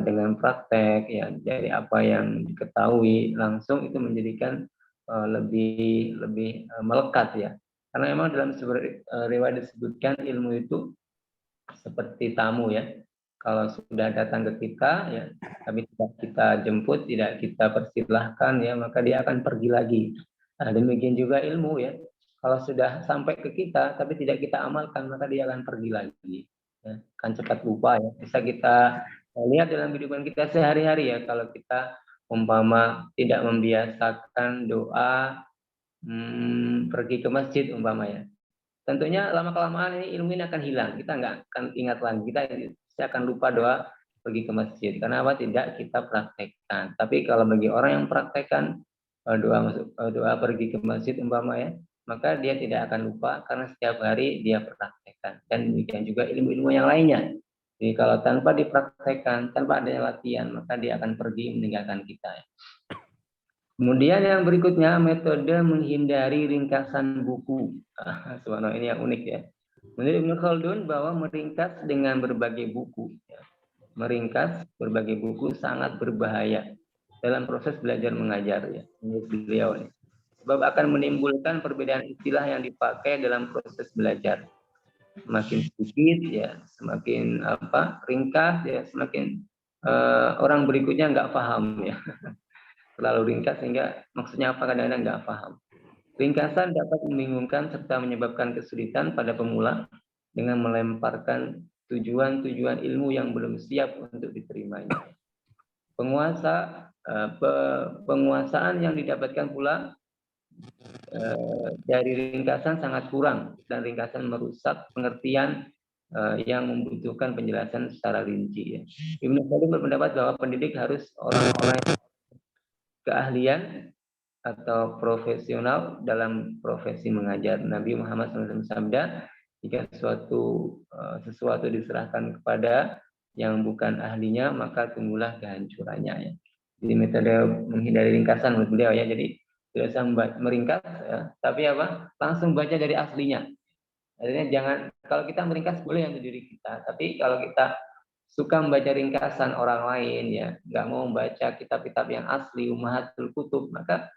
dengan praktek ya dari apa yang diketahui langsung itu menjadikan lebih melekat ya. Karena memang dalam riwayat disebutkan ilmu itu seperti tamu ya. Kalau sudah datang ke kita ya, tapi tidak kita jemput, tidak kita persilahkan ya, maka dia akan pergi lagi. Nah, demikian juga ilmu ya. Kalau sudah sampai ke kita tapi tidak kita amalkan, maka dia akan pergi lagi. Ya, akan cepat lupa ya. Bisa kita lihat dalam kehidupan kita sehari-hari ya, kalau kita umpama tidak membiasakan doa pergi ke masjid umpamanya, tentunya lama-kelamaan ini ilmu ini akan hilang. Kita nggak akan ingat lagi. Kita akan lupa doa pergi ke masjid. Karena apa? Tidak kita praktekkan. Tapi kalau bagi orang yang praktekkan doa pergi ke masjid umpamanya, maka dia tidak akan lupa karena setiap hari dia praktekkan. Dan demikian juga ilmu-ilmu yang lainnya. Jadi kalau tanpa dipraktekkan, tanpa adanya latihan, maka dia akan pergi meninggalkan kita. Kemudian yang berikutnya, metode menghindari ringkasan buku. Subhanallah, ini yang unik ya. Menurut Ibnu Khaldun bahwa meringkas dengan berbagai buku, meringkas berbagai buku sangat berbahaya dalam proses belajar mengajar ya. Menurut beliau ya. Sebab akan menimbulkan perbedaan istilah yang dipakai dalam proses belajar. Semakin sedikit ya, semakin ringkas ya, semakin orang berikutnya nggak paham ya. Terlalu ringkas sehingga maksudnya apa kadang-kadang nggak paham. Ringkasan dapat membingungkan serta menyebabkan kesulitan pada pemula dengan melemparkan tujuan-tujuan ilmu yang belum siap untuk diterimanya. Penguasaan yang didapatkan pula dari ringkasan sangat kurang dan ringkasan merusak pengertian yang membutuhkan penjelasan secara rinci. Ya. Ibnu Khaldun berpendapat bahwa pendidik harus orang-orang keahlian atau profesional dalam profesi mengajar. Nabi Muhammad SAW sabda, jika sesuatu diserahkan kepada yang bukan ahlinya, maka tunggulah kehancurannya. Ya. Jadi metode menghindari ringkasan menurut beliau ya. Jadi tidak usah meringkas, ya, tapi langsung baca dari aslinya. Artinya jangan, kalau kita meringkas boleh untuk diri kita, tapi kalau kita suka membaca ringkasan orang lain ya, nggak mau membaca kitab-kitab yang asli, Ummahatul Kutub, maka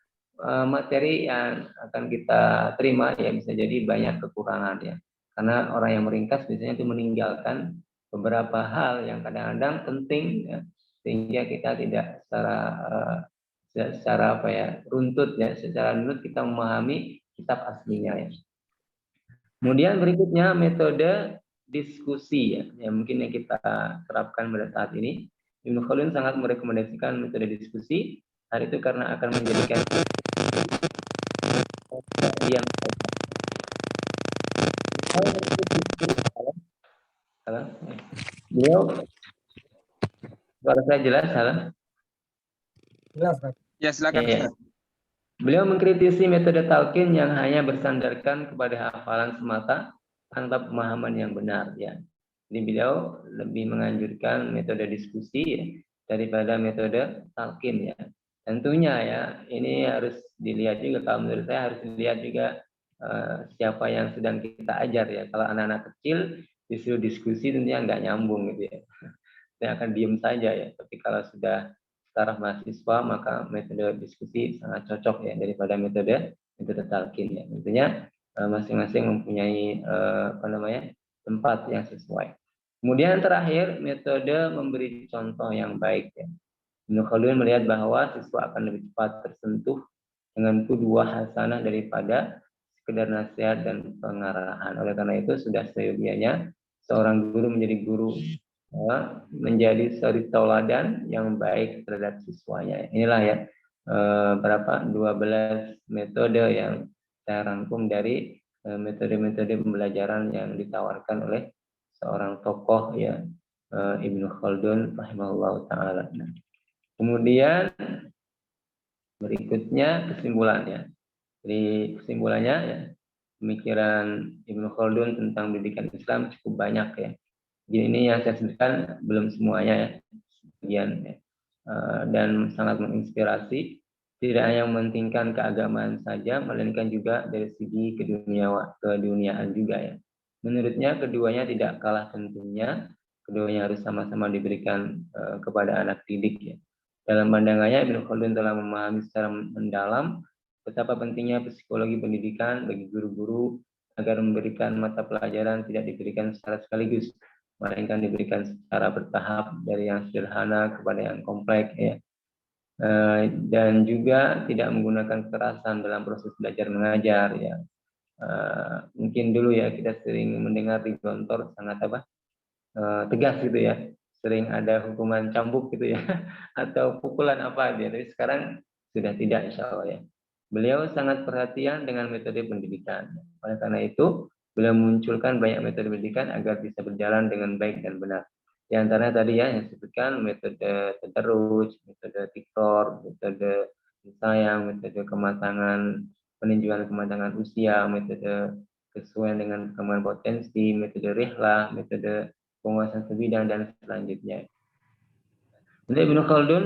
materi yang akan kita terima ya bisa jadi banyak kekurangan ya. Karena orang yang meringkas biasanya itu meninggalkan beberapa hal yang kadang-kadang penting ya, sehingga kita tidak secara runtut ya, secara runut kita memahami kitab aslinya ya. Kemudian berikutnya metode diskusi ya, yang mungkin yang kita terapkan pada saat ini. Ibnu Khaldun sangat merekomendasikan metode diskusi. Hal itu karena akan menjadikan yang beliau suara saya jelas salah? Jelas, Pak. Ya, silakan. Ya. Beliau mengkritisi metode talqin yang hanya bersandarkan kepada hafalan semata tanpa pemahaman yang benar ya. Jadi beliau lebih menganjurkan metode diskusi ya, daripada metode talqin ya. Tentunya ya, ini harus dilihat juga, kalau menurut saya harus dilihat juga siapa yang sedang kita ajar ya. Kalau anak-anak kecil disuruh diskusi tentunya nggak nyambung gitu ya. Dia akan diem saja ya. Tapi kalau sudah taraf mahasiswa maka metode diskusi sangat cocok ya daripada metode talqin ya. Tentunya masing-masing mempunyai tempat yang sesuai. Kemudian terakhir metode memberi contoh yang baik ya. Ibnu Khaldun melihat bahwa siswa akan lebih cepat tersentuh dengan qudwah hasanah daripada sekedar nasihat dan pengarahan. Oleh karena itu sudah seyogianya seorang guru menjadi guru, menjadi suri tauladan yang baik terhadap siswanya. Inilah ya 12 metode yang saya rangkum dari metode-metode pembelajaran yang ditawarkan oleh seorang tokoh ya, Ibnu Khaldun rahimahullah taala. Kemudian berikutnya kesimpulannya. Jadi kesimpulannya ya, pemikiran Ibnu Khaldun tentang pendidikan Islam cukup banyak ya. Jadi ini yang saya sebutkan belum semuanya ya, sebagian ya. Dan sangat menginspirasi. Tidak hanya mementingkan keagamaan saja, melainkan juga dari segi keduniaan juga ya. Menurutnya keduanya tidak kalah pentingnya, keduanya harus sama-sama diberikan kepada anak didik ya. Dalam pandangannya, Ibnu Khaldun telah memahami secara mendalam betapa pentingnya psikologi pendidikan bagi guru-guru agar memberikan mata pelajaran tidak diberikan secara sekaligus, melainkan diberikan secara bertahap dari yang sederhana kepada yang kompleks ya. Dan juga tidak menggunakan kekerasan dalam proses belajar mengajar ya. Mungkin dulu ya kita sering mendengar di kantor sangat tegas gitu ya, sering ada hukuman cambuk gitu ya atau pukulan apa dia, tapi sekarang sudah tidak insya Allah ya. Beliau sangat perhatian dengan metode pendidikan. Oleh karena itu beliau munculkan banyak metode pendidikan agar bisa berjalan dengan baik dan benar. Di antaranya tadi ya yang disebutkan metode tadarruj, metode tikror, metode sayang, metode kematangan, peninjauan kematangan usia, metode kesesuaian dengan perkembangan potensi, metode rihlah, metode penguasaan sebidang dan selanjutnya. Menurut Ibnu Khaldun,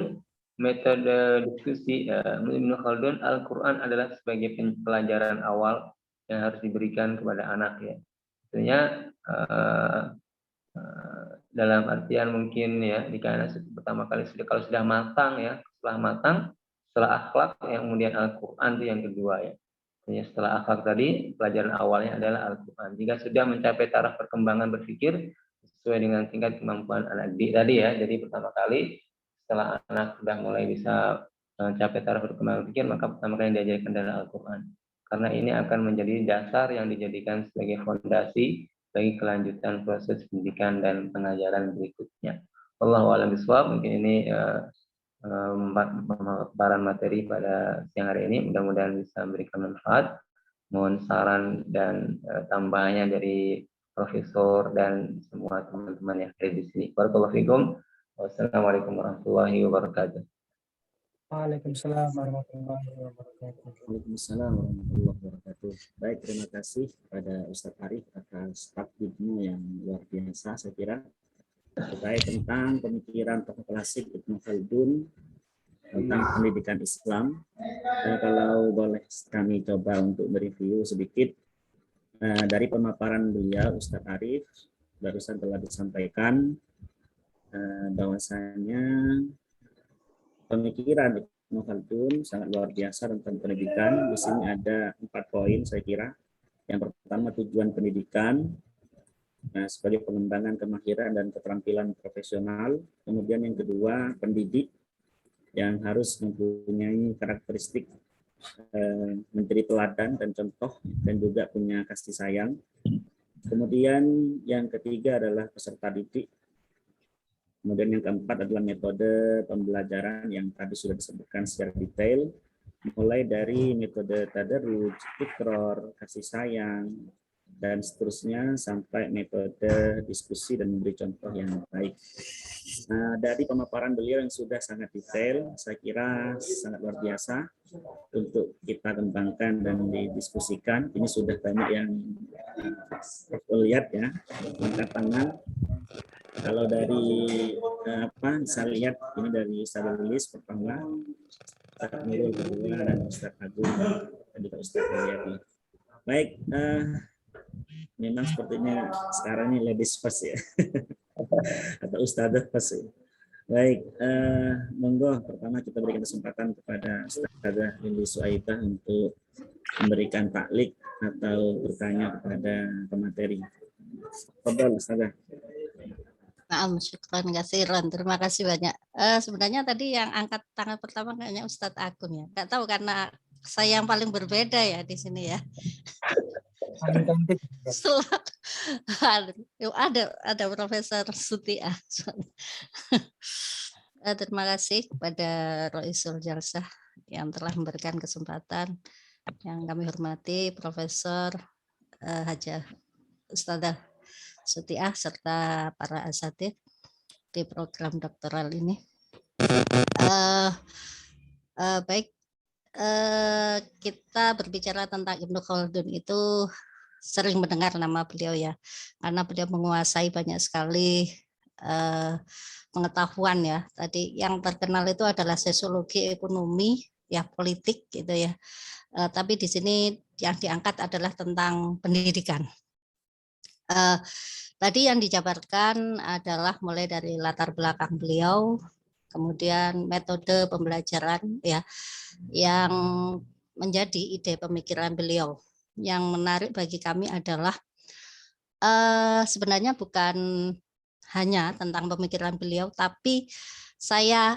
metode diskusi menurut Ibnu Khaldun, Al-Quran adalah sebagai pelajaran awal yang harus diberikan kepada anak ya. Tentunya dalam artian mungkin ya, karena pertama kali kalau sudah matang ya, setelah akhlak yang kemudian Al-Quran itu yang kedua ya. Jadi setelah akhlak tadi, pelajaran awalnya adalah Al-Quran. Jika sudah mencapai taraf perkembangan berpikir sesuai dengan tingkat kemampuan anak tadi ya, jadi pertama kali setelah anak sudah mulai bisa mencapai taraf perkembangan berpikir, maka pertama kali yang diajarkan adalah Al-Quran. Karena ini akan menjadi dasar yang dijadikan sebagai fondasi bagi kelanjutan proses pendidikan dan pengajaran berikutnya. Wallahu a'lam bishawab. Mungkin ini pemaparan materi pada siang hari ini, mudah-mudahan bisa memberikan manfaat. Mohon saran dan tambahannya dari Profesor dan semua teman-teman yang ada di sini. Barakallahu fikum. Wassalamualaikum warahmatullahi wabarakatuh. Waalaikumsalam warahmatullahi wabarakatuh. Waalaikumsalam warahmatullahi wabarakatuh. Baik, terima kasih kepada Ustadz Arif atas takdirnya yang luar biasa, saya kira, terkait tentang pemikiran tokoh klasik Ibnu Khaldun tentang pendidikan Islam. Kalau boleh kami coba untuk mereview sedikit dari pemaparan beliau, Ustadz Arif barusan telah disampaikan bahwasanya pemikiran Ibnu Khaldun sangat luar biasa tentang pendidikan. Di sini ada 4 poin saya kira. Yang pertama, tujuan pendidikan sebagai pengembangan kemahiran dan keterampilan profesional. Kemudian yang kedua, pendidik yang harus mempunyai karakteristik menjadi teladan dan contoh dan juga punya kasih sayang. Kemudian yang ketiga adalah peserta didik. Kemudian yang keempat adalah metode pembelajaran yang tadi sudah disebutkan secara detail, mulai dari metode tadarruj, tikror, kasih sayang, dan seterusnya sampai metode diskusi dan memberi contoh yang baik. Nah, dari pemaparan beliau yang sudah sangat detail, saya kira sangat luar biasa untuk kita kembangkan dan didiskusikan. Ini sudah banyak yang lihat ya, angkat tangan. Kalau dari saya lihat ini dari Ustaz Lilis pertama, Ustaz Nurul kedua, dan Ustaz Agung dan juga Ustaz Mulyadi. Baik, memang sepertinya sekarang ini ladies first ya, atau Ustadzah first ya. Baik, monggo pertama kita berikan kesempatan kepada Ustadzah Lili Suaibah untuk memberikan taklik atau bertanya kepada pemateri. Fadhal Ustadzah. Syukran kasiran. Terima kasih banyak. Sebenarnya tadi yang angkat tangan pertama kayaknya Ustadz Agung ya. Nggak tahu karena saya yang paling berbeda ya di sini ya. Paling cantik. Ada Profesor Sutiah. Terima kasih kepada Roisul Jalsah yang telah memberikan kesempatan. Yang kami hormati Profesor Hajah Ustadzah Sutiah serta para asatidz di program doktoral ini. Baik, kita berbicara tentang Ibnu Khaldun itu sering mendengar nama beliau ya, karena beliau menguasai banyak sekali pengetahuan ya. Tadi yang terkenal itu adalah sosiologi, ekonomi, ya politik gitu ya. Tapi di sini yang diangkat adalah tentang pendidikan. Tadi yang dijabarkan adalah mulai dari latar belakang beliau, kemudian metode pembelajaran ya, yang menjadi ide pemikiran beliau. Yang menarik bagi kami adalah sebenarnya bukan hanya tentang pemikiran beliau, tapi saya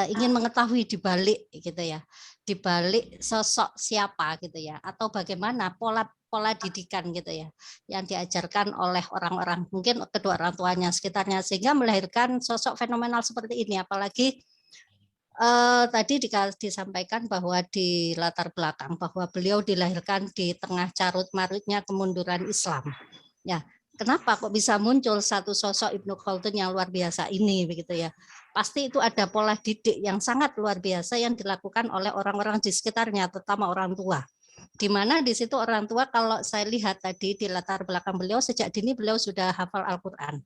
ingin mengetahui di balik gitu ya, di balik sosok siapa gitu ya, atau bagaimana pola didikan gitu ya yang diajarkan oleh orang-orang, mungkin kedua orang tuanya sekitarnya, sehingga melahirkan sosok fenomenal seperti ini. Apalagi tadi disampaikan bahwa di latar belakang bahwa beliau dilahirkan di tengah carut marutnya kemunduran Islam ya. Kenapa kok bisa muncul satu sosok Ibnu Khaldun yang luar biasa ini begitu ya? Pasti itu ada pola didik yang sangat luar biasa yang dilakukan oleh orang-orang di sekitarnya, terutama orang tua. Di mana di situ orang tua, kalau saya lihat tadi di latar belakang beliau, sejak dini beliau sudah hafal Al-Quran.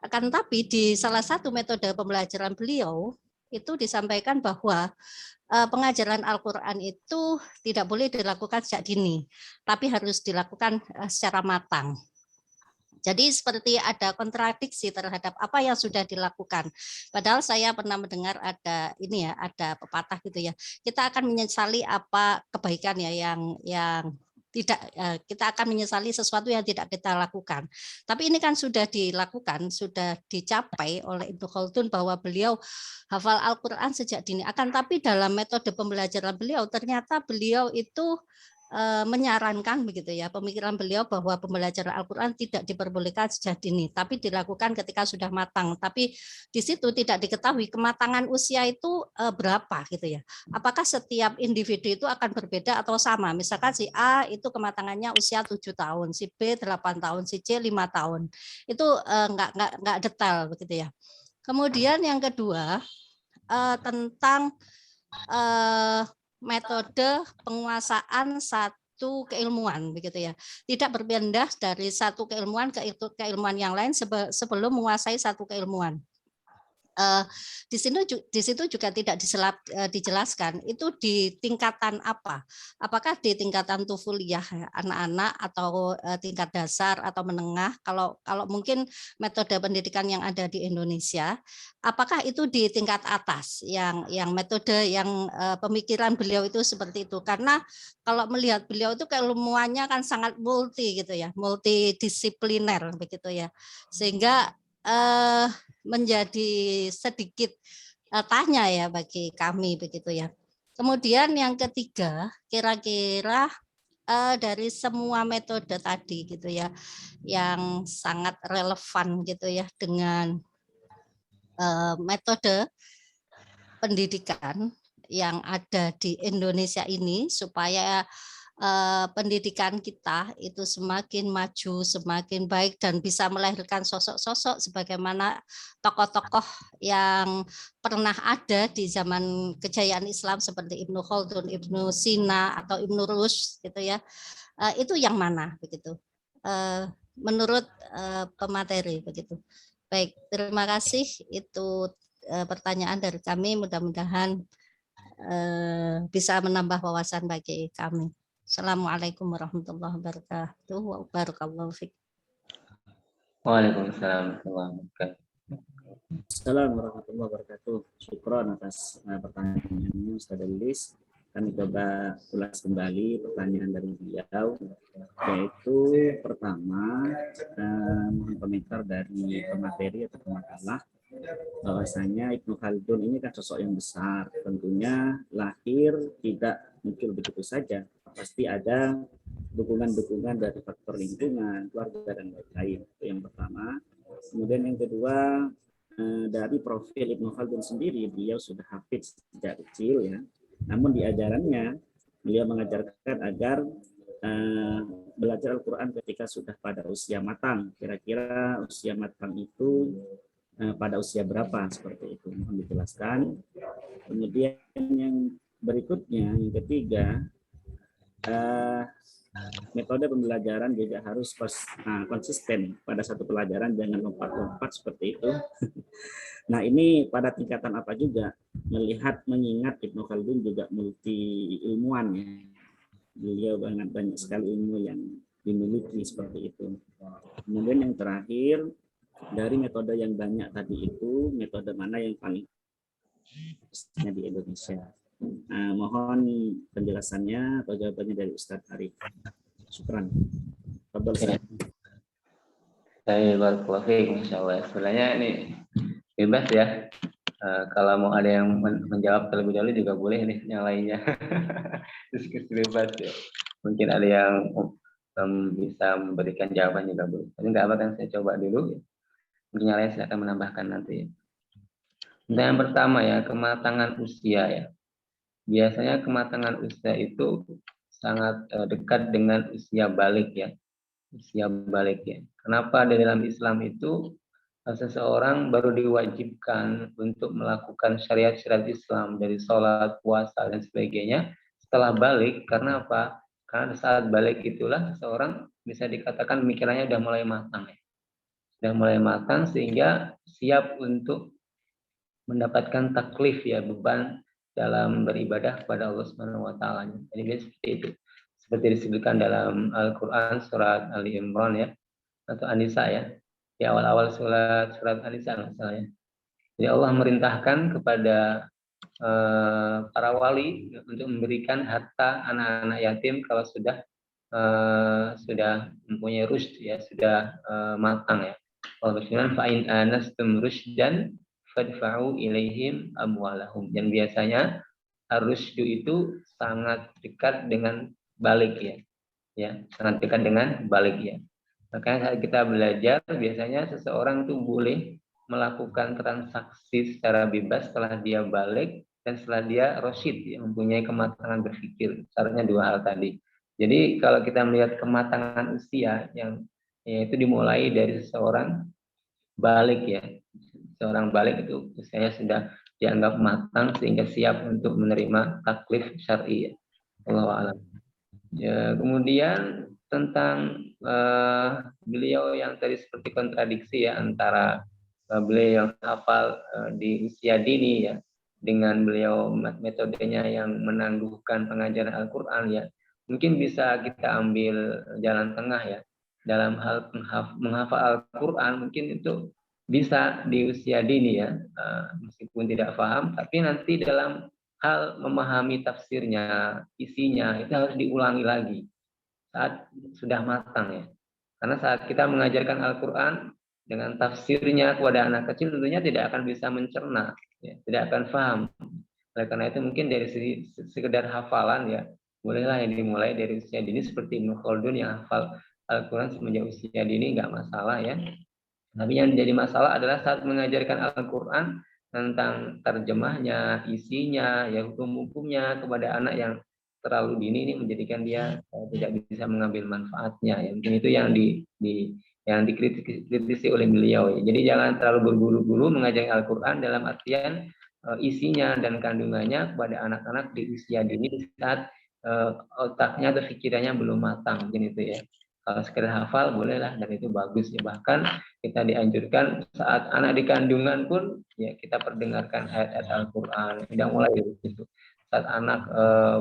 Akan tetapi di salah satu metode pembelajaran beliau itu disampaikan bahwa pengajaran Al-Quran itu tidak boleh dilakukan sejak dini, tapi harus dilakukan secara matang. Jadi seperti ada kontradiksi terhadap apa yang sudah dilakukan. Padahal saya pernah mendengar ada ini ya, ada pepatah gitu ya. Kita akan menyesali apa kebaikan ya yang tidak, kita akan menyesali sesuatu yang tidak kita lakukan. Tapi ini kan sudah dilakukan, sudah dicapai oleh Ibnu Khaldun bahwa beliau hafal Al-Quran sejak dini. Akan tapi dalam metode pembelajaran beliau ternyata beliau itu menyarankan begitu ya, pemikiran beliau bahwa pembelajaran Al-Quran tidak diperbolehkan sejak dini, tapi dilakukan ketika sudah matang. Tapi di situ tidak diketahui kematangan usia itu berapa gitu ya. Apakah setiap individu itu akan berbeda atau sama? Misalkan si A itu kematangannya usia 7 tahun, si B 8 tahun, si C 5 tahun. Itu enggak detail begitu ya. Kemudian yang kedua tentang metode penguasaan satu keilmuan begitu ya, tidak berpindah dari satu keilmuan ke keilmuan yang lain sebelum menguasai satu keilmuan. Di situ juga tidak dijelaskan itu di tingkatan apa, apakah di tingkatan tufuliyah anak-anak atau tingkat dasar atau menengah. Kalau mungkin metode pendidikan yang ada di Indonesia, apakah itu di tingkat atas yang metode yang pemikiran beliau itu seperti itu. Karena kalau melihat beliau itu keilmuannya kan sangat multi gitu ya, multidisipliner begitu ya, sehingga menjadi sedikit tanya ya bagi kami begitu ya. Kemudian yang ketiga, kira-kira dari semua metode tadi gitu ya, yang sangat relevan gitu ya dengan metode pendidikan yang ada di Indonesia ini supaya pendidikan kita itu semakin maju, semakin baik dan bisa melahirkan sosok-sosok sebagaimana tokoh-tokoh yang pernah ada di zaman kejayaan Islam seperti Ibnu Khaldun, Ibnu Sina atau Ibnu Rushd gitu ya. Itu yang mana begitu? Menurut pemateri begitu. Baik, terima kasih. Itu pertanyaan dari kami. Mudah-mudahan bisa menambah wawasan bagi kami. Assalamualaikum warahmatullahi wabarakatuh. Barakallahu fiik. Waalaikumsalam warahmatullahi wabarakatuh. Assalamualaikum warahmatullahi wabarakatuh. Syukron atas pertanyaannya Ustaz Lilis. Kami coba ulas kembali pertanyaan dari beliau, yaitu pertama mohon komentar dari pemateri atau pemakalah bahwasanya Ibnu Khaldun ini kan sosok yang besar, tentunya lahir tidak muncul begitu saja, pasti ada dukungan-dukungan dari faktor lingkungan, keluarga dan lain-lain. Itu yang pertama. Kemudian yang kedua, dari profil Ibnu Khaldun sendiri, beliau sudah hafiz sejak kecil ya. Namun di ajarannya beliau mengajarkan agar belajar Al-Quran ketika sudah pada usia matang. Kira-kira usia matang itu pada usia berapa, seperti itu mohon dijelaskan. Kemudian yang berikutnya, yang ketiga, metode pembelajaran juga harus konsisten pada satu pelajaran, jangan lompat-lompat seperti itu. Nah ini pada tingkatan apa juga, mengingat Ibnu Khaldun juga multi ilmuwan ya, beliau banyak sekali ilmu yang dimiliki seperti itu. Kemudian yang terakhir, dari metode yang banyak tadi itu, metode mana yang paling di Indonesia? Mohon penjelasannya atau jawabannya dari Ustadz Arif. Syukran. Saya barakallahu fiik, insyaallah. Sebenarnya ini bebas ya. Kalau mau ada yang menjawab terlebih dahulu juga boleh nih, yang lainnya. Diskusi bebas ya. Mungkin ada yang bisa memberikan jawaban juga boleh. Tapi nggak apa, kan saya coba dulu. Mungkin yang lain saya akan menambahkan nanti. Dan yang pertama ya, kematangan usia ya. Biasanya kematangan usia itu sangat dekat dengan usia balik ya. Usia balik ya. Kenapa di dalam Islam itu seseorang baru diwajibkan untuk melakukan syariat-syariat Islam dari sholat, puasa dan sebagainya setelah balik? Karena apa? Karena saat balik itulah seseorang bisa dikatakan pemikirannya sudah mulai matang ya. sudah mulai matang sehingga siap untuk mendapatkan taklif ya, beban dalam beribadah kepada Allah Subhanahu wa taala. Jadi seperti itu. Seperti disebutkan dalam Al-Qur'an surat Ali Imran ya, atau An-Nisa ya. Di awal-awal surat An-Nisa misalnya. Jadi Allah merintahkan kepada para wali untuk memberikan harta anak-anak yatim kalau sudah mempunyai rusyd ya, sudah matang ya. Allah berfirman fa in anastum rusydan fadfa'u ilaihim amwalahum. Dan biasanya ar-rusydu itu sangat dekat dengan balik ya. Ya, sangat dekat dengan balik ya. Makanya saat kita belajar biasanya seseorang itu boleh melakukan transaksi secara bebas setelah dia balik dan setelah dia rasyid ya, mempunyai kematangan berpikir. Syaratnya dua hal tadi. Jadi kalau kita melihat kematangan usia yang itu dimulai dari seseorang balik ya. Seorang balik itu usianya sudah dianggap matang sehingga siap untuk menerima taklif syar'i ya. Allahu a'lam. Ya, kemudian tentang beliau yang tadi seperti kontradiksi ya antara beliau yang hafal di usia dini ya dengan beliau metodenya yang menangguhkan pengajaran Al-Qur'an ya. Mungkin bisa kita ambil jalan tengah ya. Dalam hal menghafal Al-Qur'an mungkin itu bisa di usia dini ya, meskipun tidak paham, tapi nanti dalam hal memahami tafsirnya, isinya, itu harus diulangi lagi saat sudah matang ya. Karena saat kita mengajarkan Al-Quran dengan tafsirnya kepada anak kecil tentunya tidak akan bisa mencerna, ya, tidak akan paham. Oleh karena itu mungkin dari sekedar hafalan ya, bolehlah yang dimulai dari usia dini seperti Ibnu Khaldun yang hafal Al-Quran semenjak usia dini, nggak masalah ya. Tapi yang jadi masalah adalah saat mengajarkan Al-Quran tentang terjemahnya, isinya, ya hukum-hukumnya kepada anak yang terlalu dini ini menjadikan dia tidak bisa mengambil manfaatnya. Ya, mungkin itu yang yang dikritisi oleh beliau. Ya. Jadi jangan terlalu berburu-buru mengajarkan Al-Quran dalam artian isinya dan kandungannya kepada anak-anak di usia dini di saat otaknya atau pikirannya belum matang, mungkin itu ya. Kalau sekedar hafal bolehlah dan itu bagus ya. Bahkan kita dianjurkan saat anak di kandungan pun ya kita perdengarkan ayat-ayat Al-Qur'an. Tidak mulai dari situ. Saat anak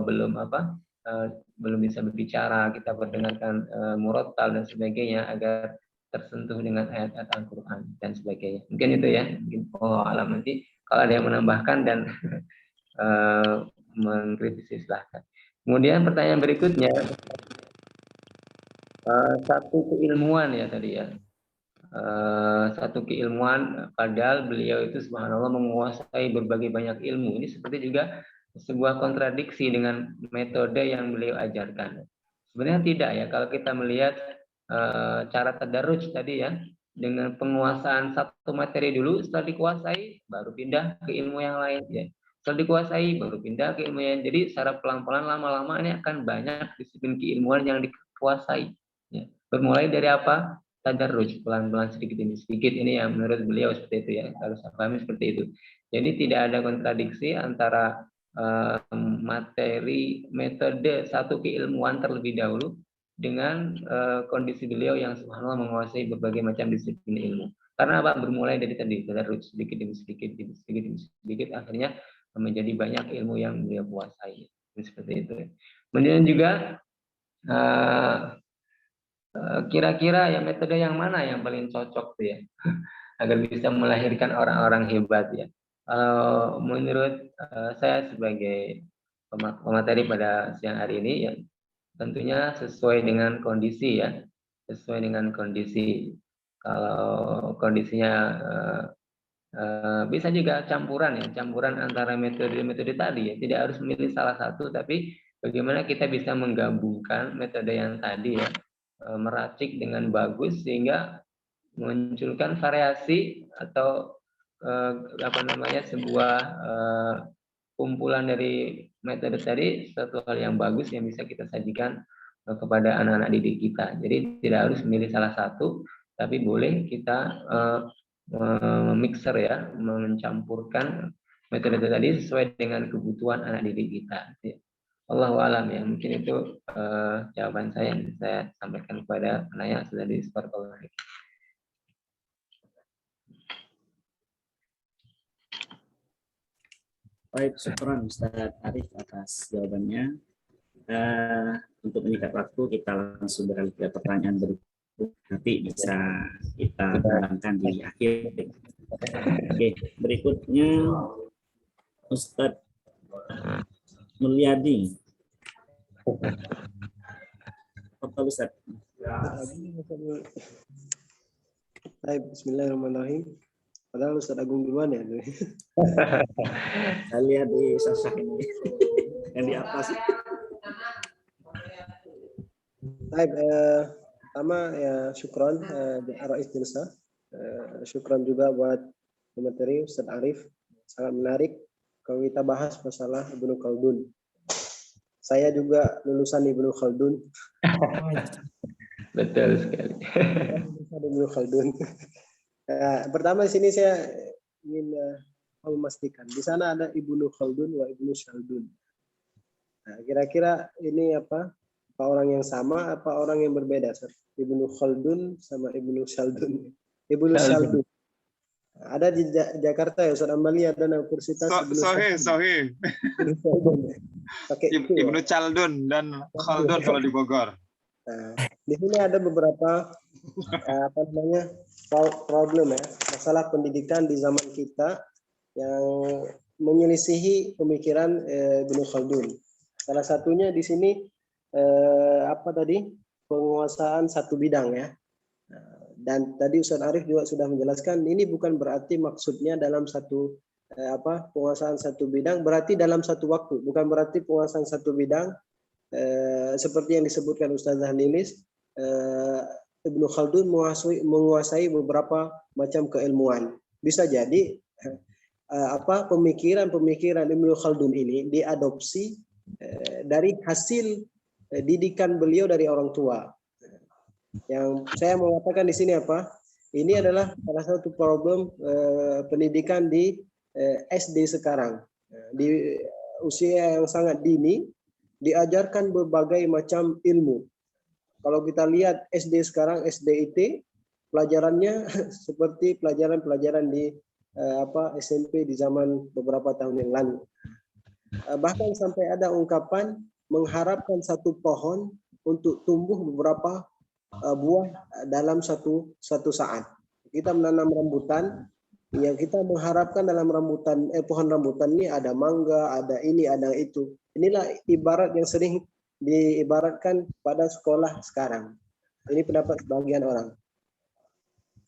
belum bisa berbicara, kita perdengarkan murattal dan sebagainya agar tersentuh dengan ayat-ayat Al-Qur'an dan sebagainya. Mungkin itu ya. Mungkin alam nanti kalau ada yang menambahkan dan mengkritisi silahkan. Kemudian pertanyaan berikutnya, satu keilmuan ya tadi ya, satu keilmuan padahal beliau itu subhanallah menguasai berbagai banyak ilmu. Ini seperti juga sebuah kontradiksi dengan metode yang beliau ajarkan. Sebenarnya tidak ya, kalau kita melihat cara tadarruj tadi ya, dengan penguasaan satu materi dulu, setelah dikuasai baru pindah ke ilmu yang lain ya. Setelah dikuasai baru pindah ke ilmu yang, jadi secara pelan-pelan lama-lama ini akan banyak disiplin keilmuan yang dikuasai. Ya. Bermulai dari apa? Tadarruj, pelan-pelan sedikit demi sedikit. Ini yang menurut beliau seperti itu ya, harus pahami seperti itu. Jadi tidak ada kontradiksi antara materi metode satu keilmuan terlebih dahulu dengan kondisi beliau yang subhanallah menguasai berbagai macam disiplin ilmu. Karena apa? Bermulai dari tadi tadarruj sedikit demi sedikit, sedikit demi sedikit, akhirnya menjadi banyak ilmu yang beliau kuasai. Seperti itu. Kemudian juga kira-kira ya metode yang mana yang paling cocok tuh ya agar bisa melahirkan orang-orang hebat ya. Menurut saya sebagai pemateri pada siang hari ini ya, tentunya sesuai dengan kondisi ya, sesuai dengan kondisi. Kalau kondisinya bisa juga campuran ya, campuran antara metode-metode tadi ya, tidak harus memilih salah satu, tapi bagaimana kita bisa menggabungkan metode yang tadi ya, meracik dengan bagus sehingga munculkan variasi atau sebuah kumpulan dari metode tadi, satu hal yang bagus yang bisa kita sajikan kepada anak-anak didik kita. Jadi tidak harus memilih salah satu, tapi boleh kita memixer ya, mencampurkan metode tadi sesuai dengan kebutuhan anak didik kita. Allahu a'lam ya, mungkin itu jawaban saya yang saya sampaikan kepada penanya sudah di Baik, syukran Ustaz Arif atas jawabannya. Untuk menyikat waktu, kita langsung beralih ke pertanyaan berikut. Nanti bisa kita undangkan di akhir. Oke, berikutnya Ustadz Mulyadi. Apa Ustadz? Baik, bismillahirrahmanirrahim. Padahal Ustaz Agung duluan ya. Saya lihat di sosok ini. Yang di atas. Baik, pertama ya syukron di Rais Dirsa. Syukron juga buat materi Ustaz Arif. Sangat menarik kalau kita bahas masalah Ibnu Khaldun. Saya juga lulusan Ibnu Khaldun. Betul sekali. Lulusan Ibnu Khaldun. Pertama di sini saya ingin memastikan di sana ada Ibnu Khaldun wa Ibnu Syaldun. Nah, kira-kira ini apa orang yang sama apa orang yang berbeda? Ibnu Khaldun sama Ibnu Syaldun. Ibnu Syaldun. Ada di Jakarta ya, Ustaz Ambali ada Universitas Sohih. Pakai Ibnu Chaldun dan Khaldun kalau di Bogor. Nah, di sini ada beberapa problem ya, masalah pendidikan di zaman kita yang menyelisihi pemikiran Ibnu Khaldun. Salah satunya di sini penguasaan satu bidang ya. Dan tadi Ustaz Arif juga sudah menjelaskan ini bukan berarti maksudnya dalam satu penguasaan satu bidang berarti dalam satu waktu, bukan berarti penguasaan satu bidang seperti yang disebutkan Ustazah Lilis, Ibnu Khaldun menguasai beberapa macam keilmuan. Bisa jadi pemikiran Ibnu Khaldun ini diadopsi dari hasil didikan beliau dari orang tua. Yang saya mengatakan di sini ini adalah salah satu problem pendidikan di SD sekarang. Di usia yang sangat dini diajarkan berbagai macam ilmu. Kalau kita lihat SD sekarang, SDIT, pelajarannya seperti pelajaran-pelajaran di SMP di zaman beberapa tahun yang lalu. Bahkan sampai ada ungkapan mengharapkan satu pohon untuk tumbuh beberapa buah dalam satu saat. Kita menanam rambutan, yang kita mengharapkan dalam pohon rambutan ini ada mangga, ada ini, ada itu. Inilah ibarat yang sering diibaratkan pada sekolah sekarang. Ini pendapat sebagian orang.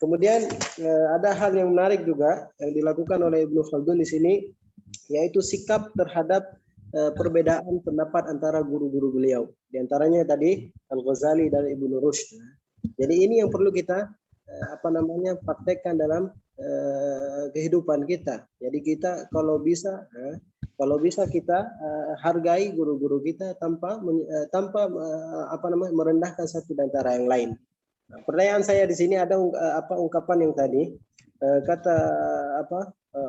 Kemudian ada hal yang menarik juga yang dilakukan oleh Ibnu Khaldun di sini, yaitu sikap terhadap perbedaan pendapat antara guru-guru beliau. Di antaranya tadi Al-Ghazali dan Ibnu Rushd. Jadi ini yang perlu kita praktekkan dalam kehidupan kita. Jadi kita kalau bisa kita hargai guru-guru kita tanpa merendahkan satu dan antara yang lain. Nah, pertanyaan saya di sini ada ungkapan yang tadi kata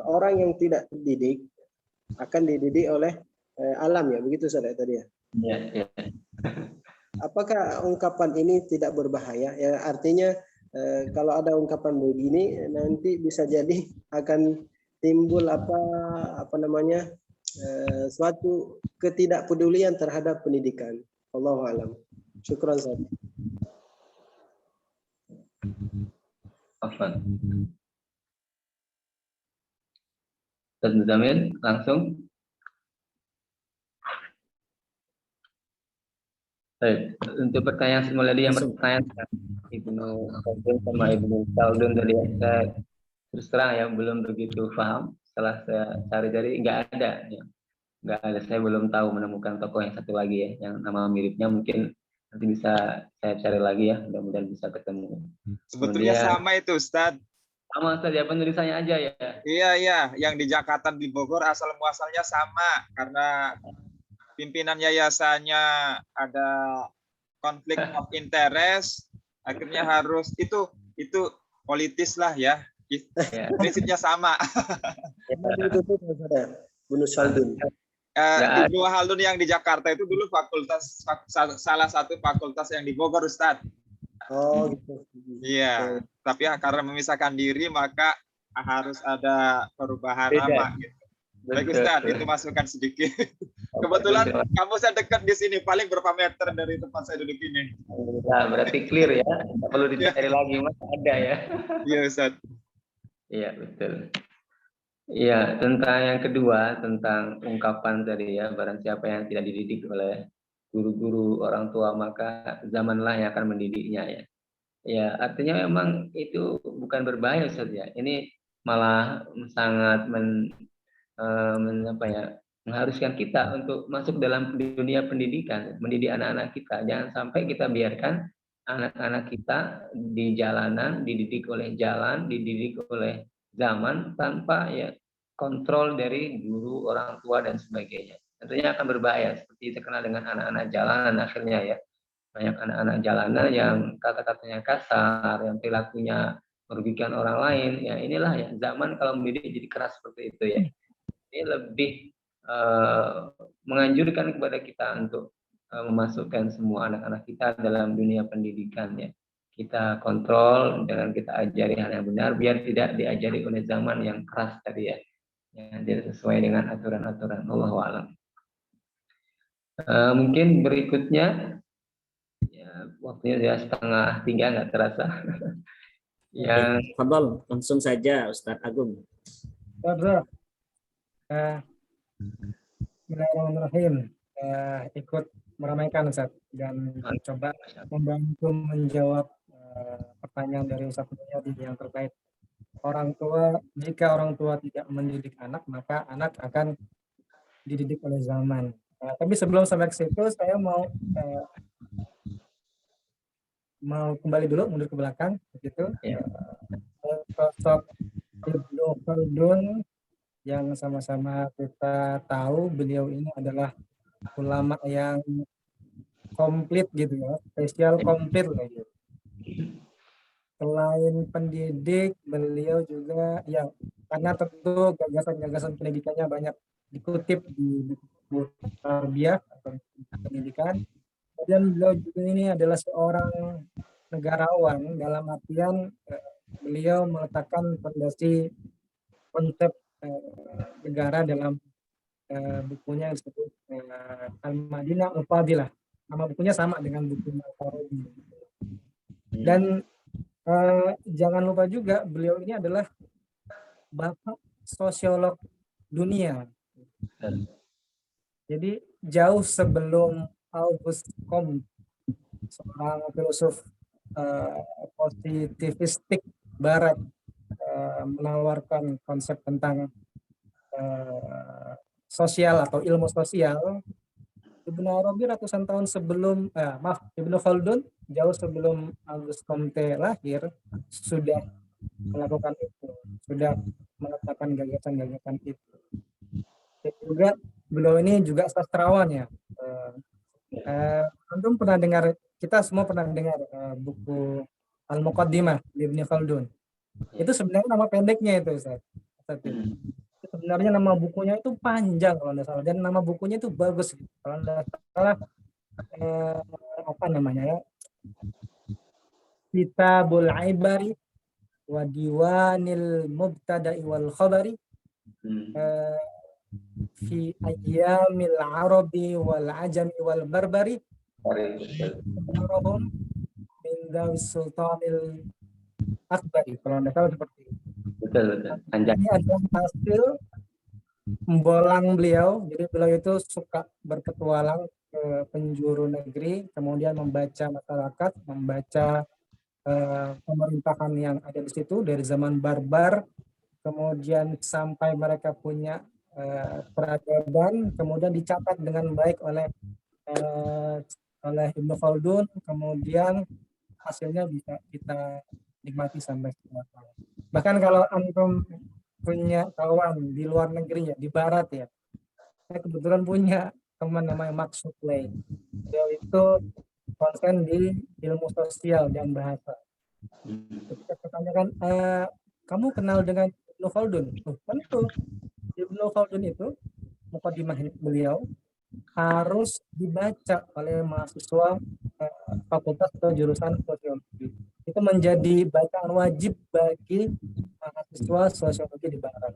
orang yang tidak terdidik akan dididik oleh alam ya, begitu saudara tadi ya. Ya. Apakah ungkapan ini tidak berbahaya? Ya, artinya kalau ada ungkapan begini nanti bisa jadi akan timbul suatu ketidakpedulian terhadap pendidikan. Allahu a'lam. Syukran Ustaz. Afwan. Ustaz Muzamil langsung. Baik, untuk pertanyaan semula yang bertanya Ibnu Khaldun sama Ibnu Syaldun tadi saya terus terang ya belum begitu paham. Setelah saya cari-cari nggak ada. Saya belum tahu menemukan tokoh yang satu lagi ya, yang nama miripnya mungkin nanti bisa saya cari lagi ya, mudah-mudahan bisa ketemu. Sebetulnya sama itu Ustaz. Sama saja penulisannya aja ya. Iya, yang di Jakarta di Bogor asal muasalnya sama karena pimpinan yayasannya ada konflik of interest, akhirnya harus itu politis lah ya. Prinsipnya sama. Ibnu Syaldun. Ibnu Khaldun yang di Jakarta itu dulu salah satu fakultas yang di Bogor Ustaz. Oh gitu. Iya, tapi karena memisahkan diri maka harus ada perubahan nama gitu. Baik Betul. Ustadz, itu masukan sedikit. Kebetulan kampusnya dekat di sini, paling berapa meter dari tempat saya duduk ini. Nah, berarti clear ya. Nggak perlu dicari lagi, Mas. Ada ya. Iya Ustadz. Iya, betul. Iya, tentang yang kedua, tentang ungkapan tadi ya, barang siapa yang tidak dididik oleh guru-guru orang tua, maka zamanlah yang akan mendidiknya ya. Ya, artinya memang itu bukan berbahaya Ustaz ya. Ini malah sangat mengharuskan kita untuk masuk dalam dunia pendidikan, mendidik anak-anak kita. Jangan sampai kita biarkan anak-anak kita di jalanan, dididik oleh jalan, dididik oleh zaman tanpa ya kontrol dari guru, orang tua dan sebagainya. Tentunya akan berbahaya seperti terkenal dengan anak-anak jalanan akhirnya ya. Banyak anak-anak jalanan yang kata-katanya kasar, yang perilakunya merugikan orang lain. Ya inilah ya zaman kalau mendidik jadi keras seperti itu ya. Ini lebih menganjurkan kepada kita untuk memasukkan semua anak-anak kita dalam dunia pendidikan ya. Kita kontrol dengan kita ajari hal yang benar biar tidak diajari oleh zaman yang keras tadi ya. Yang tidak sesuai dengan aturan-aturan. Wallahu a'lam. Mungkin berikutnya ya, waktunya sudah 2:30 nggak terasa. Yang Fadol, langsung saja Ustadz Agung. Bismillahirrahmanirrahim. Ikut meramaikan Ustaz dan coba membantu menjawab pertanyaan dari Ustaz Mulyadi yang terkait orang tua. Jika orang tua tidak mendidik anak, maka anak akan dididik oleh zaman. Tapi sebelum sampai ke situ, saya mau kembali dulu, mundur ke belakang, begitu. Sosok Ibnu Khaldun yang sama-sama kita tahu beliau ini adalah ulama yang komplit gitu ya, spesial komplit lah gitu. Selain pendidik, beliau juga ya karena tentu gagasan-gagasan pendidikannya banyak dikutip di buku tarbiyah atau pendidikan. Kemudian beliau juga ini adalah seorang negarawan dalam artian beliau meletakkan fondasi konsep negara dalam bukunya yang disebut Al-Madinah Al-Fadilah. Nama bukunya sama dengan bukunya Al-Farabi. Dan jangan lupa juga beliau ini adalah bapak sosiolog dunia. Jadi jauh sebelum Auguste Comte, seorang filosof positivistik Barat, menawarkan konsep tentang sosial atau ilmu sosial, Ibnu Arabi ratusan tahun sebelum, Ibnu Khaldun jauh sebelum Auguste Comte lahir sudah melakukan itu, sudah meletakkan gagasan-gagasan itu. Dan juga beliau ini juga sastrawan ya. Antum pernah dengar, kita semua pernah dengar buku Al-Muqaddimah Ibnu Khaldun. Itu sebenarnya nama pendeknya itu Ustaz. Sebenarnya nama bukunya itu panjang kalau tidak salah, dan nama bukunya itu bagus kalau tidak salah, apa namanya ya, Kitabul Ibari wa Diwanil Mubtada'i wal Khabari fi Ayyamil Arabi wal Ajami wal Barbari min Dawis Sultanil Akbari, kalau tidak salah seperti itu. betul. Ini adalah hasil membolang beliau. Jadi beliau itu suka berpetualang ke penjuru negeri, kemudian membaca masyarakat, membaca pemerintahan yang ada di situ dari zaman barbar, kemudian sampai mereka punya peradaban, kemudian dicatat dengan baik oleh Ibnu Khaldun, kemudian hasilnya bisa kita nikmati sampai sekarang. Bahkan kalau antum punya kawan di luar negeri ya, di barat ya, saya kebetulan punya teman namanya Max Supley. Dia itu konsen di ilmu sosial dan bahasa. Ketika saya tanyakan, kamu kenal dengan Ibnu Khaldun? Tentu. Ibnu Khaldun itu, mukadimah beliau harus dibaca oleh mahasiswa fakultas atau jurusan sosiologi. Itu menjadi bacaan wajib bagi mahasiswa sosiologi di barat.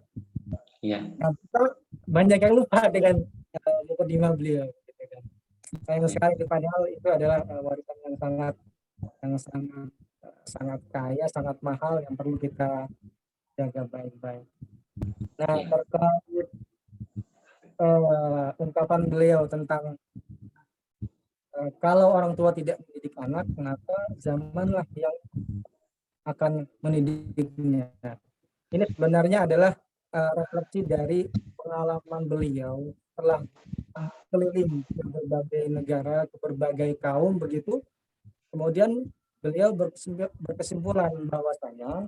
Iya. Nah, kita banyak yang lupa dengan mukadimah beliau. Gitu kan. Sayang sekali, padahal itu adalah warisan yang sangat kaya, sangat mahal yang perlu kita jaga baik-baik. Nah, terkait ungkapan beliau tentang kalau orang tua tidak mendidik anak, maka zamanlah yang akan mendidiknya. Ini sebenarnya adalah refleksi dari pengalaman beliau telah keliling ke berbagai negara, ke berbagai kaum begitu. Kemudian beliau berkesimpulan bahwasanya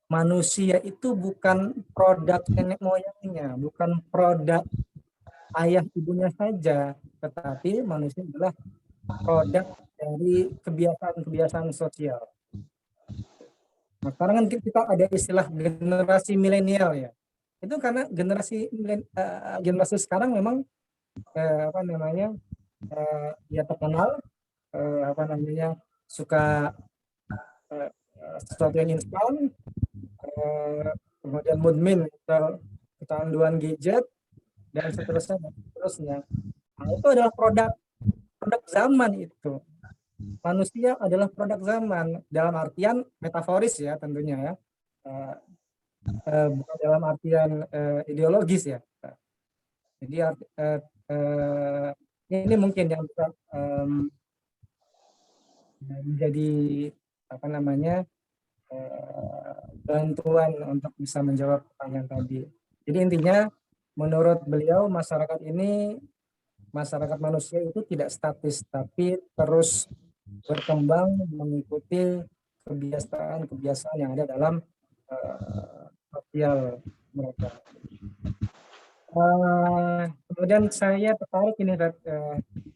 manusia itu bukan produk nenek moyangnya, bukan produk ayah ibunya saja, tetapi manusia adalah produk dari kebiasaan-kebiasaan sosial. Nah, sekarang kan kita ada istilah generasi milenial ya. Itu karena generasi sekarang memang ya terkenal suka sesuatu yang instan, kemudian mudmin kecanduan gadget dan seterusnya. Nah, itu adalah produk zaman itu. Manusia adalah produk zaman dalam artian metaforis ya tentunya ya, bukan dalam artian ideologis ya. Jadi ini mungkin yang bisa menjadi bantuan untuk bisa menjawab pertanyaan tadi. Jadi intinya menurut beliau masyarakat manusia itu tidak statis tapi terus berkembang mengikuti kebiasaan yang ada dalam sosial mereka. Kemudian saya tertarik ini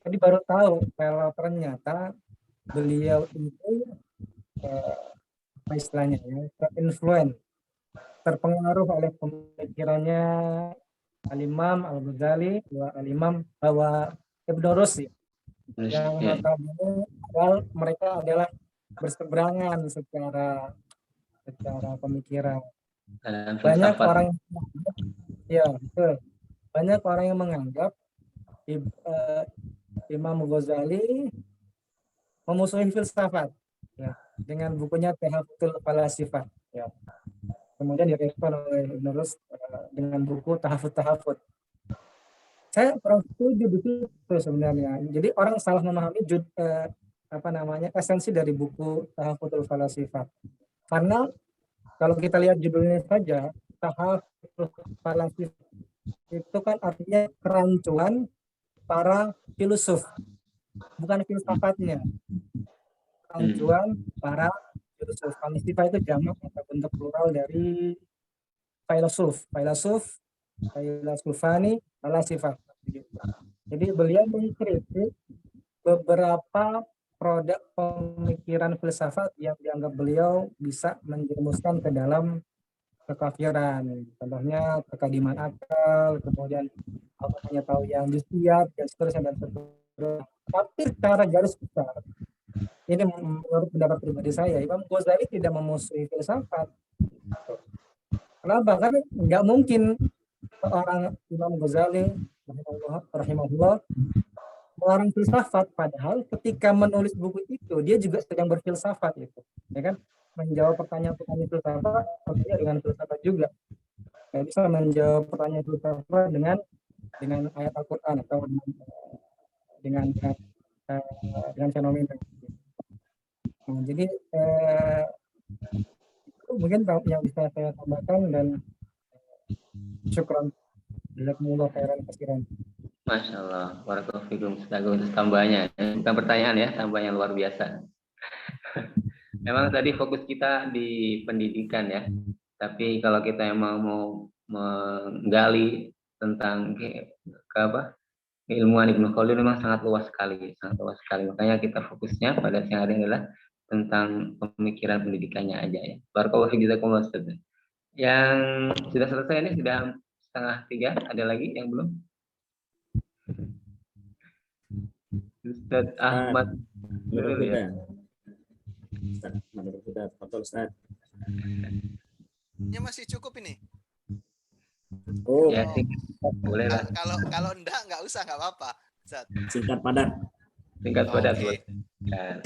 tadi baru tahu kalau ternyata beliau itu apa istilahnya ya, terpengaruh oleh pemikirannya Al-Imam Al-Ghazali, Al-Imam Ibn Rushd yang notabene mereka adalah berseberangan secara pemikiran. Banyak orang banyak orang yang menganggap Imam Ghazali memusuhi filsafat ya, dengan bukunya Tahaffutul Falasifah ya. Kemudian direspon oleh Ibn Rushd dengan buku Tahafut. Saya kurang setuju di situ sebenarnya. Jadi orang salah memahami esensi dari buku Tahaffutul Falasifah. Karena kalau kita lihat judulnya saja, Tahaffutul Falasifah itu kan artinya kerancuan para filsuf, bukan filsafatnya. Kerancuan para filsuf. Falasifah itu jamak atau bentuk plural dari filosofi, falasifah. Jadi beliau mengkritik beberapa produk pemikiran filsafat yang dianggap beliau bisa menjerumuskan ke dalam kekafiran. Contohnya kekadiman akal, kemudian apa tahu yang justiat, dan seterusnya. Tapi secara garis besar, ini menurut pendapat pribadi saya, Imam Ghazali tidak memusuhi filsafat. Kenapa? Karena nggak mungkin seorang Imam Ghazali rahimahullah melarang filsafat, padahal ketika menulis buku itu dia juga sedang berfilsafat itu, ya kan? Menjawab pertanyaan-pertanyaan filsafat tentunya dengan filsafat juga. Nggak bisa menjawab pertanyaan filsafat dengan ayat Al-Quran atau dengan fenomena. Nah, jadi itu mungkin yang bisa saya tambahkan, dan syukran. Jazakumullah khairan katsiran. Masya Allah, barakallahu fikum. Bagus tambahannya. Bukan pertanyaan ya, tambahan yang luar biasa. Memang tadi fokus kita di pendidikan ya. Tapi kalau kita emang mau menggali tentang keilmuan Ibnu Khaldun memang sangat luas sekali. Makanya kita fokusnya pada siang hari adalah tentang pemikiran pendidikannya aja ya. Barakallahu fikum, jazakumullah khairan. Yang sudah selesai ini sudah 2:30, ada lagi yang belum? Ustaz Ahmad Nurul ya. Ustaz. Ya masih cukup ini. Oh, Ya, Boleh lah. Kalau nggak usah, nggak apa-apa. Ustaz. Singkat padat. Singkat padat. Oke. Kan.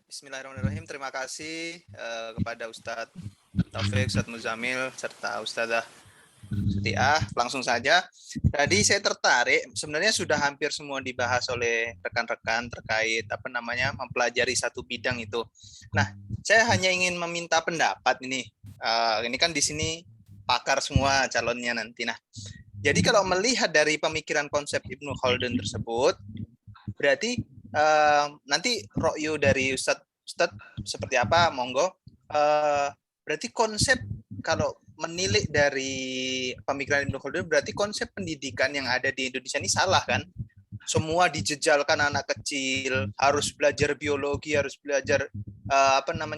Bismillahirrahmanirrahim. Terima kasih kepada Ustadz Taufik, Ustadz Muzamil, serta Ustadzah Setiah. Langsung saja. Tadi saya tertarik, sebenarnya sudah hampir semua dibahas oleh rekan-rekan terkait mempelajari satu bidang itu. Nah, saya hanya ingin meminta pendapat ini. Ini kan di sini pakar semua calonnya nanti. Nah, jadi kalau melihat dari pemikiran konsep Ibnu Khaldun tersebut, berarti nanti rokyu dari Ustadz seperti apa, monggo. Berarti konsep kalau menilik dari pemikiran Ibnu Khaldun, berarti konsep pendidikan yang ada di Indonesia ini salah kan? Semua dijejalkan anak kecil, harus belajar biologi, harus belajar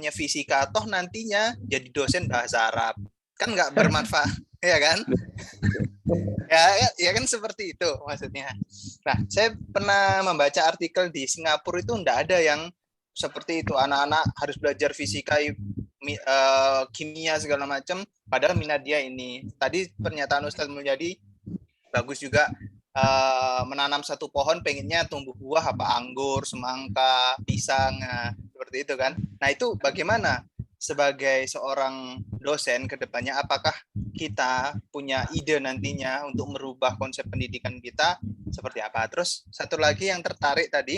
fisika, toh nantinya jadi dosen bahasa Arab. Kan nggak bermanfaat, ya kan? Ya kan seperti itu maksudnya. Nah, saya pernah membaca artikel di Singapura itu nggak ada yang seperti itu, anak-anak harus belajar fisika, kimia segala macam, padahal minat dia ini. Tadi pernyataan Ustadz Mulyadi bagus juga, menanam satu pohon pengennya tumbuh buah apa, anggur, semangka, pisang, seperti itu kan. Nah, itu bagaimana sebagai seorang dosen ke depannya, apakah kita punya ide nantinya untuk merubah konsep pendidikan kita seperti apa? Terus satu lagi yang tertarik tadi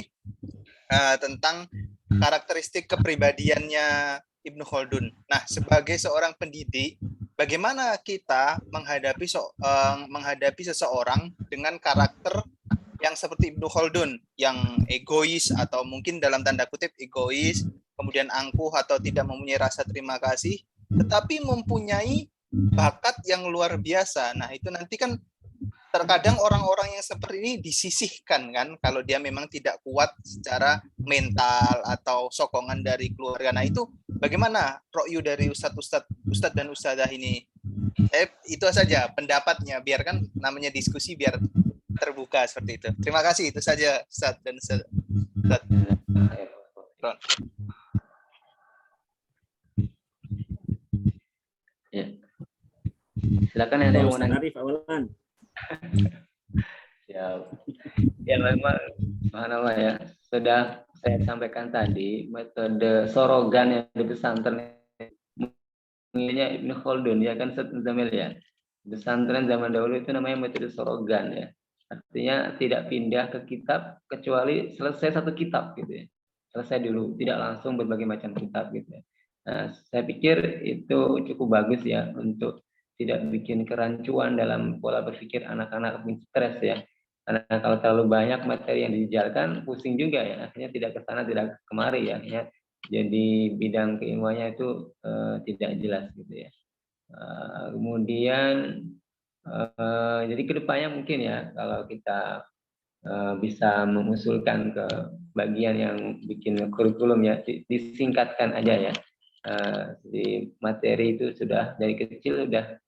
tentang karakteristik kepribadiannya Ibnu Khaldun. Nah, sebagai seorang pendidik, bagaimana kita menghadapi seseorang dengan karakter yang seperti Ibnu Khaldun, yang egois atau mungkin dalam tanda kutip egois, kemudian angkuh atau tidak mempunyai rasa terima kasih, tetapi mempunyai bakat yang luar biasa. Nah, itu nanti kan terkadang orang-orang yang seperti ini disisihkan kan, kalau dia memang tidak kuat secara mental atau sokongan dari keluarga. Nah, itu bagaimana rokyu dari Ustadz dan Ustadzah ini? Itu saja pendapatnya, biar kan namanya diskusi biar terbuka seperti itu. Terima kasih, itu saja Ustadz dan Ustadzah. Ya. Silakan ada yang mau nanya. Arif awalan. Ya memang subhanallah ya, sudah saya sampaikan tadi, metode sorogan yang di pesantren ini Ibnu Khaldun ya kan, Zamil ya. Pesantren zaman dahulu itu namanya metode sorogan ya. Artinya tidak pindah ke kitab kecuali selesai satu kitab gitu ya. Selesai dulu, tidak langsung berbagai macam kitab gitu ya. Nah, saya pikir itu cukup bagus ya untuk tidak bikin kerancuan dalam pola berpikir anak-anak, stres ya. Karena kalau terlalu banyak materi yang dijejalkan, pusing juga ya. Akhirnya tidak ke sana, tidak kemari ya. Akhirnya jadi bidang keilmuannya itu tidak jelas gitu ya. Kemudian jadi kedepannya mungkin ya, kalau kita bisa mengusulkan ke bagian yang bikin kurikulum ya, disingkatkan aja ya. Di materi itu sudah dari kecil sudah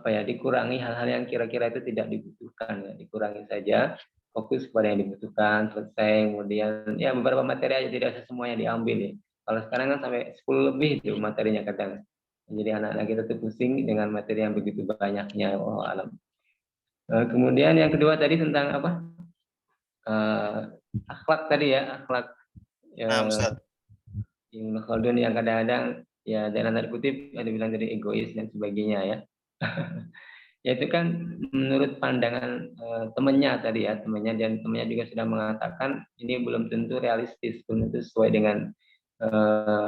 dikurangi hal-hal yang kira-kira itu tidak dibutuhkan ya, dikurangi saja, fokus pada yang dibutuhkan, selesai. Kemudian ya beberapa materi aja, tidak semuanya diambil ya. Kalau sekarang kan sampai 10 lebih itu materinya kadang. Jadi anak-anak kita tuh pusing dengan materi yang begitu banyaknya. Oh alam. Kemudian yang kedua tadi tentang apa? Akhlak tadi ya, akhlak. Ibnu Khaldun yang kadang-kadang ya dalam tanda kutip ada bilang dari egois dan sebagainya ya. Ya itu kan menurut pandangan temannya tadi ya, temannya, dan temannya juga sudah mengatakan ini belum tentu realistis, belum tentu sesuai dengan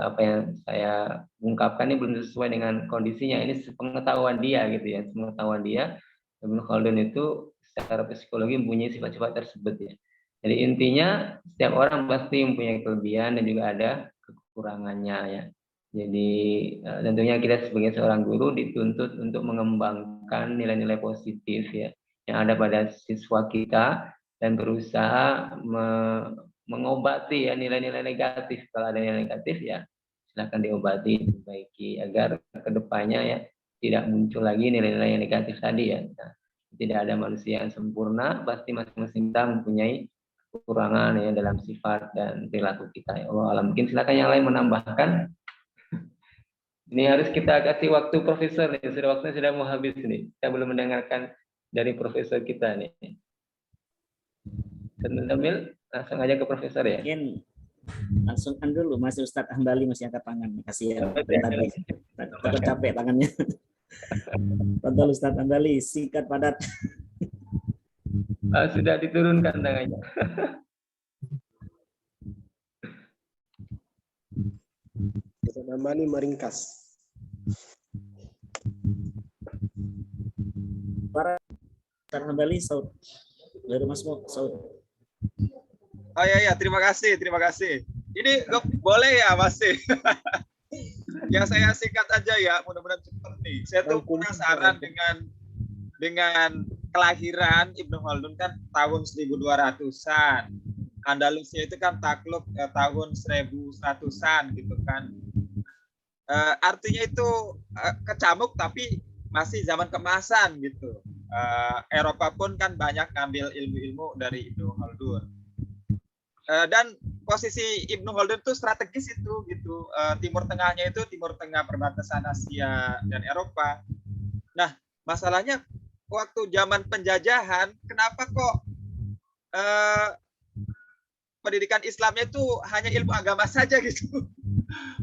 apa yang saya ungkapkan, ini belum tentu sesuai dengan kondisinya. Ini sepengetahuan dia gitu ya, sepengetahuan dia. Ibnu Khaldun itu secara psikologi mempunyai sifat-sifat tersebut ya. Jadi intinya setiap orang pasti mempunyai kelebihan dan juga ada kekurangannya ya. Jadi tentunya kita sebagai seorang guru dituntut untuk mengembangkan nilai-nilai positif ya yang ada pada siswa kita, dan berusaha mengobati ya nilai-nilai negatif. Kalau ada nilai negatif ya silakan diobati, diperbaiki agar kedepannya ya tidak muncul lagi nilai-nilai yang negatif tadi ya. Nah, tidak ada manusia yang sempurna, pasti masing-masing kita mempunyai kekurangan ya dalam sifat dan perilaku kita ya Allah alam. Mungkin silakan yang lain menambahkan. Ini harus kita kasih waktu Profesor nih, sudah waktunya sudah mau habis nih. Kita belum mendengarkan dari profesor kita nih. Ustaz Muzamil, langsung aja ke profesor ya. Mungkin langsungkan dulu, masih Ustadz Hambali masih angkat tangan. Kasihan dari tadi. Takut capek tangannya. Tonton Ustadz Hambali, singkat padat. Sudah diturunkan tangannya. Ustaz Hambali meringkas. Para Ustadz Hambali, Saud. Dari Mas Mo, Saud. Oh ya, terima kasih. Ini boleh ya masih. Ya saya singkat aja ya, mudah-mudahan cepat nih. Saya tuh penasaran dengan kelahiran Ibnu Khaldun kan tahun 1200-an. Andalusia itu kan takluk tahun 1100-an gitu kan. Artinya itu kecamuk tapi masih zaman kemasan gitu. Eropa pun kan banyak ngambil ilmu-ilmu dari Ibnu Khaldun. Dan posisi Ibnu Khaldun itu strategis itu gitu. Timur Tengahnya itu Timur Tengah perbatasan Asia dan Eropa. Nah, masalahnya waktu zaman penjajahan, kenapa kok pendidikan Islamnya itu hanya ilmu agama saja gitu.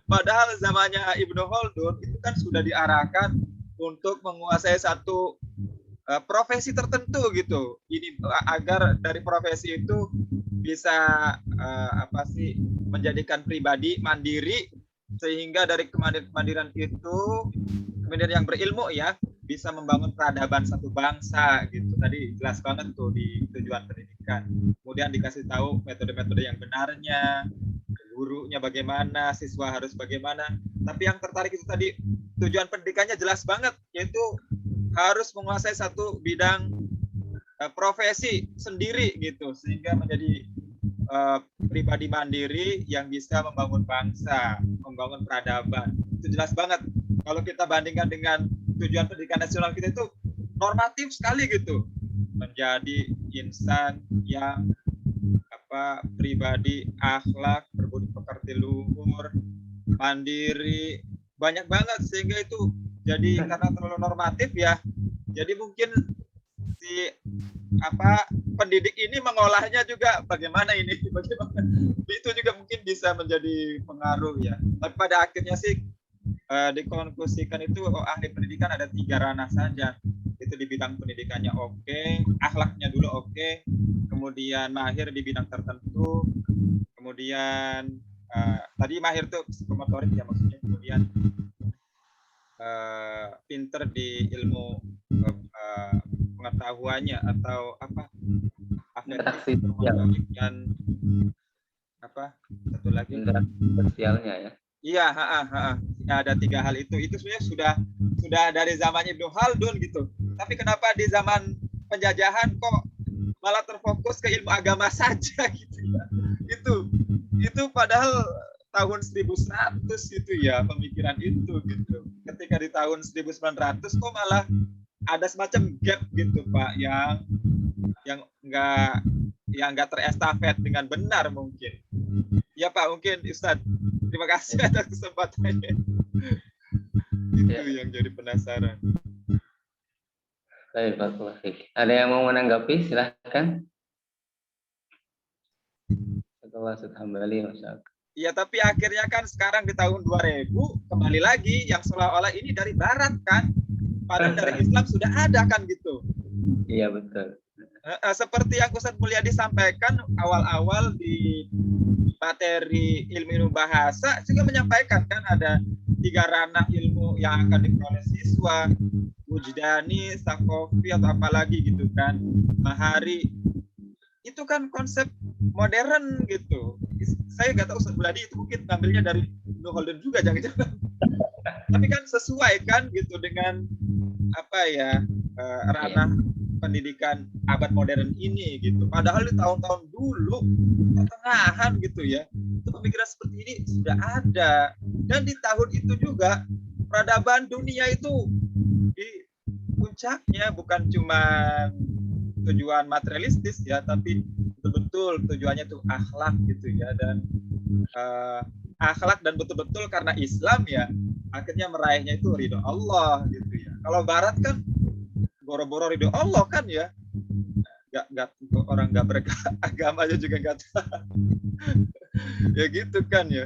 Padahal zamannya Ibnu Khaldun itu kan sudah diarahkan untuk menguasai satu profesi tertentu gitu. Ini agar dari profesi itu bisa menjadikan pribadi mandiri, sehingga dari kemandirian itu, kemandirian yang berilmu ya, bisa membangun peradaban satu bangsa gitu. Tadi jelas banget tuh di tujuan pendidikan. Kemudian dikasih tahu metode-metode yang benarnya, gurunya bagaimana, siswa harus bagaimana. Tapi yang tertarik itu tadi tujuan pendidikannya jelas banget, yaitu harus menguasai satu bidang profesi sendiri gitu, sehingga menjadi pribadi mandiri yang bisa membangun bangsa, membangun peradaban. Itu jelas banget. Kalau kita bandingkan dengan tujuan pendidikan nasional kita itu normatif sekali gitu, menjadi insan yang pribadi, akhlak, berbudi pekerti luhur, mandiri, banyak banget, sehingga itu jadi karena terlalu normatif ya. Jadi mungkin si pendidik ini mengolahnya juga bagaimana itu juga mungkin bisa menjadi pengaruh ya. Tapi pada akhirnya sih dikonklusikan itu ahli pendidikan ada 3 ranah saja. Itu di bidang pendidikannya oke, akhlaknya dulu oke, kemudian mahir di bidang tertentu, kemudian tadi mahir tuh psikomotorik ya maksudnya, kemudian pinter di ilmu pengetahuannya atau interaksi dan satu lagi sosialnya ya. Iya, ada 3 hal itu sebenarnya sudah dari zaman Ibnu Khaldun gitu. Tapi kenapa di zaman penjajahan kok malah terfokus ke ilmu agama saja gitu ya? Itu padahal tahun 1100 itu ya pemikiran itu gitu. Ketika di tahun 1900 kok malah ada semacam gap gitu Pak, yang nggak terestafet dengan benar mungkin. Ya Pak, mungkin Ustadz. Terima kasih atas kesempatannya. Itu yang jadi penasaran. Baik, Pak. Ada yang mau menanggapi? Silahkan. Setelah Ustadz Hambali, Masya Allah. Iya, tapi akhirnya kan sekarang di tahun 2000 kembali lagi yang seolah-olah ini dari Barat kan, padahal dari Islam sudah ada kan gitu. Iya betul. Seperti yang Ustadz Mulyadi sampaikan awal-awal di materi ilmu bahasa juga menyampaikan kan ada 3 ranah ilmu yang akan diperoleh siswa, wujdani, sakofi atau apalagi gitu kan, mahari. Itu kan konsep modern gitu. Saya nggak tahu Ustadz Mulyadi itu mungkin ngambilnya dari Ibnu Khaldun juga jangan-jangan. Tapi kan sesuai kan gitu dengan ranah pendidikan abad modern ini gitu. Padahal di tahun-tahun dulu pertengahan gitu ya, itu pemikiran seperti ini sudah ada. Dan di tahun itu juga peradaban dunia itu di puncaknya bukan cuma tujuan materialistis ya, tapi betul-betul tujuannya itu akhlak gitu ya, dan akhlak dan betul-betul karena Islam ya akhirnya meraihnya itu ridho Allah gitu ya. Kalau Barat kan boro-boro ridho Allah kan ya. Nggak orang nggak beragama aja juga nggak tahu. Ya gitu kan ya.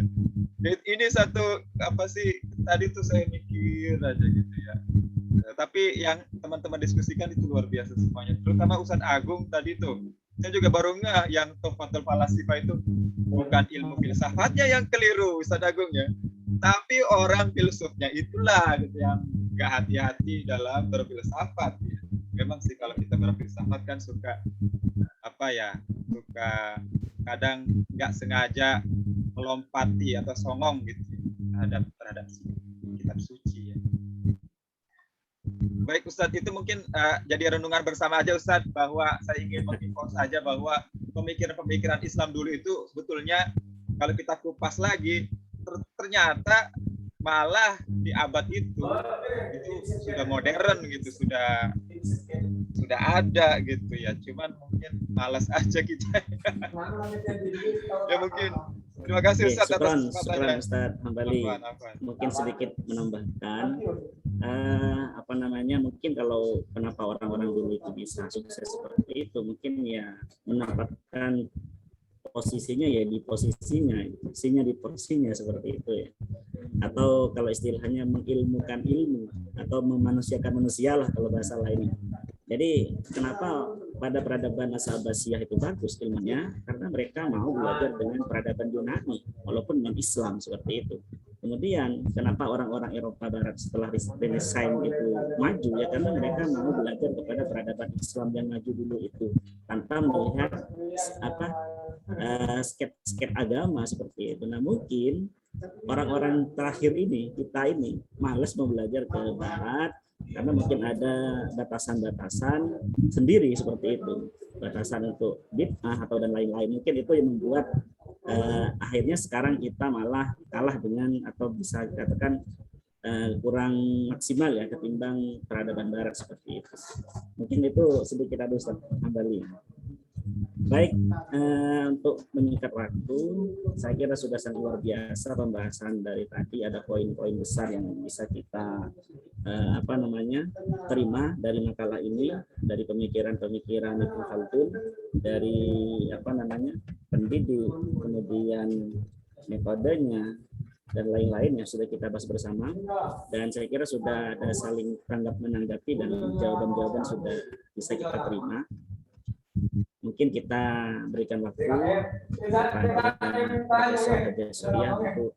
Ini satu apa sih tadi tuh saya mikir aja gitu ya. Tapi yang teman-teman diskusikan itu luar biasa semuanya. Terutama Ustadz Agung tadi tuh. Saya juga baru ngeh yang Tuhfatul Falasifah itu bukan ilmu filsafatnya yang keliru Ustadz Agung ya. Tapi orang filsufnya itulah gitu yang nggak hati-hati dalam berfilsafat. Ya. Memang sih kalau kita berfilsafat kan suka apa ya, suka kadang nggak sengaja melompati atau songong gitu terhadap kitab suci ya. Baik Ustadz, itu mungkin jadi renungan bersama aja Ustadz, bahwa saya ingin menginfo saja bahwa pemikiran-pemikiran Islam dulu itu sebetulnya kalau kita kupas lagi ternyata malah di abad itu sudah modern gitu, sudah ada gitu ya, cuman mungkin malas aja kita. Ya mungkin terima kasih Ustadz atas kesempatannya. Ustadz Hambali, mungkin sedikit menambahkan apa namanya, mungkin kalau kenapa orang-orang dulu itu bisa sukses seperti itu, mungkin ya mendapatkan posisinya ya di posisinya, isinya di porsinya seperti itu ya. Atau kalau istilahnya mengilmukan ilmu atau memanusiakan manusia lah kalau bahasa lainnya. Jadi kenapa pada peradaban Abbasiyah itu bagus ilmunya? Karena mereka mau belajar dengan peradaban Yunani walaupun non-Islam seperti itu. Kemudian kenapa orang-orang Eropa Barat setelah Renaissance itu maju ya, karena mereka mau belajar kepada peradaban Islam yang maju dulu itu tanpa melihat apa sket agama seperti itu. Nah mungkin orang-orang terakhir ini, kita ini malas mau belajar ke Barat karena mungkin ada batasan-batasan sendiri seperti itu, batasan untuk bid'ah atau dan lain-lain. Mungkin itu yang membuat akhirnya sekarang kita malah kalah dengan, atau bisa dikatakan kurang maksimal ya ketimbang peradaban Barat seperti itu. Mungkin itu sedikit ada Ustaz Hambali. Baik, untuk menyingkat waktu, saya kira sudah sangat luar biasa pembahasan dari tadi. Ada poin-poin besar yang bisa kita terima dari makalah ini, dari pemikiran-pemikiran Ibnu Khaldun, dari pendidik, kemudian metodenya dan lain-lain yang sudah kita bahas bersama. Dan saya kira sudah ada saling menanggapi dan jawaban-jawaban sudah bisa kita terima. Mungkin kita berikan waktu kepada Profesor Hajar Surya untuk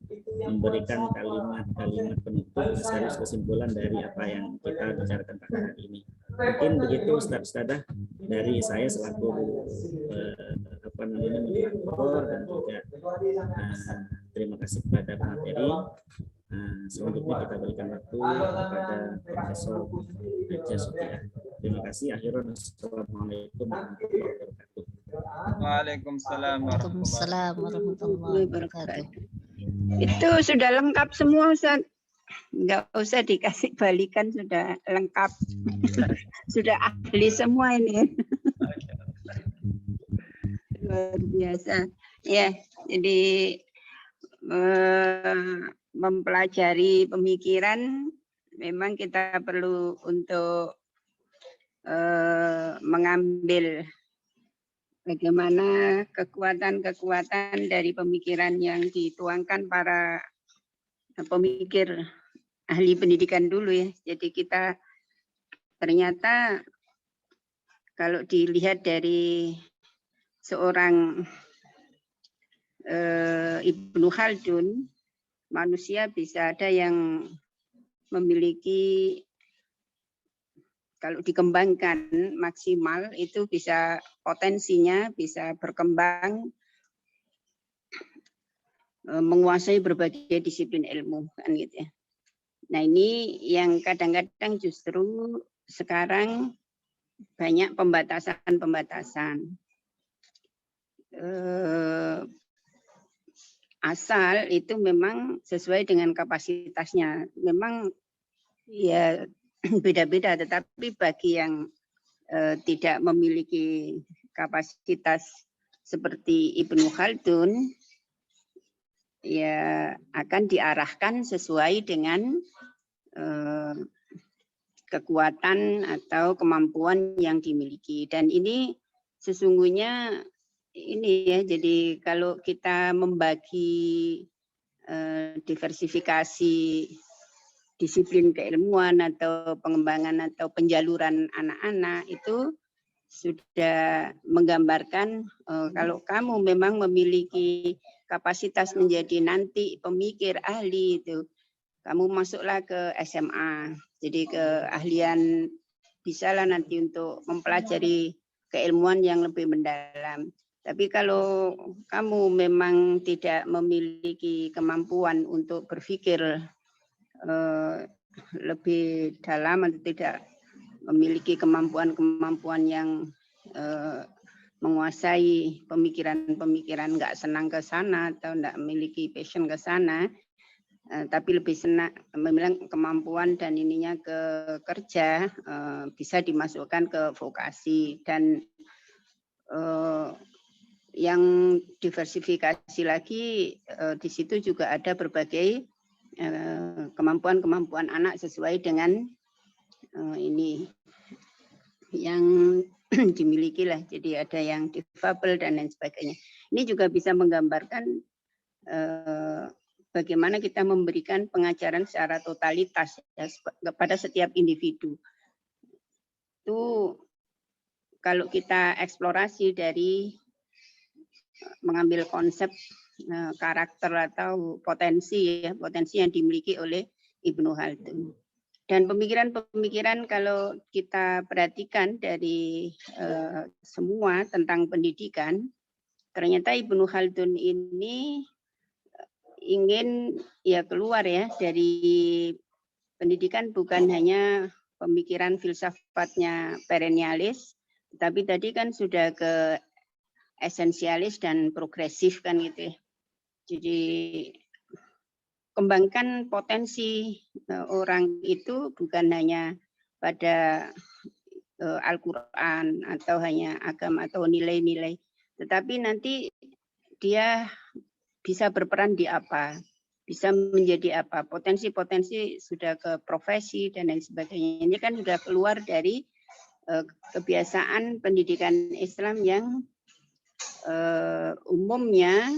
memberikan kalimat-kalimat penutup sekaligus kesimpulan dari apa yang kita bicarakan pada hari ini. Mungkin begitu Ustaz-Ustadzah dari saya selaku moderator, dan juga terima kasih kepada pemateri. Selanjutnya kita berikan waktu kepada Profesor Hajar Surya. Terima kasih. Akhirnya, Assalamualaikum warahmatullahi wabarakatuh. Waalaikumsalam warahmatullahi wabarakatuh. Itu sudah lengkap semua Ustaz. Enggak usah dikasih balikan, sudah lengkap. Sudah ahli semua ini. Luar biasa. Ya, jadi mempelajari pemikiran memang kita perlu untuk mengambil bagaimana kekuatan-kekuatan dari pemikiran yang dituangkan para pemikir ahli pendidikan dulu ya. Jadi kita ternyata kalau dilihat dari seorang Ibnu Khaldun, manusia bisa ada yang memiliki, kalau dikembangkan maksimal itu bisa potensinya bisa berkembang, menguasai berbagai disiplin ilmu kan gitu ya. Nah ini yang kadang-kadang justru sekarang banyak pembatasan-pembatasan. Asal itu memang sesuai dengan kapasitasnya. Memang ya beda-beda, tetapi bagi yang tidak memiliki kapasitas seperti Ibnu Khaldun, ya akan diarahkan sesuai dengan kekuatan atau kemampuan yang dimiliki. Dan ini sesungguhnya ini ya, jadi kalau kita membagi diversifikasi disiplin keilmuan atau pengembangan atau penjaluran anak-anak itu sudah menggambarkan kalau kamu memang memiliki kapasitas menjadi nanti pemikir ahli itu, kamu masuklah ke SMA. Jadi keahlian bisalah nanti untuk mempelajari keilmuan yang lebih mendalam. Tapi kalau kamu memang tidak memiliki kemampuan untuk berpikir lebih dalam atau tidak memiliki kemampuan-kemampuan yang menguasai pemikiran-pemikiran, nggak senang ke sana atau nggak memiliki passion ke sana, tapi lebih senang memiliki kemampuan dan ininya ke kerja, bisa dimasukkan ke vokasi. Dan yang diversifikasi lagi di situ juga ada berbagai kemampuan-kemampuan anak sesuai dengan ini yang dimiliki lah. Jadi ada yang difabel dan lain sebagainya. Ini juga bisa menggambarkan bagaimana kita memberikan pengajaran secara totalitas ya, kepada setiap individu. Itu kalau kita eksplorasi dari mengambil konsep karakter atau potensi ya, potensi yang dimiliki oleh Ibnu Khaldun. Dan pemikiran-pemikiran kalau kita perhatikan dari semua tentang pendidikan, ternyata Ibnu Khaldun ini ingin ya keluar ya dari pendidikan, bukan hanya pemikiran filsafatnya perennialis, tapi tadi kan sudah ke esensialis dan progresif kan gitu ya. Jadi kembangkan potensi orang itu bukan hanya pada Al-Quran atau hanya agama atau nilai-nilai, tetapi nanti dia bisa berperan di apa, bisa menjadi apa, potensi-potensi sudah ke profesi dan lain sebagainya. Ini kan sudah keluar dari kebiasaan pendidikan Islam yang umumnya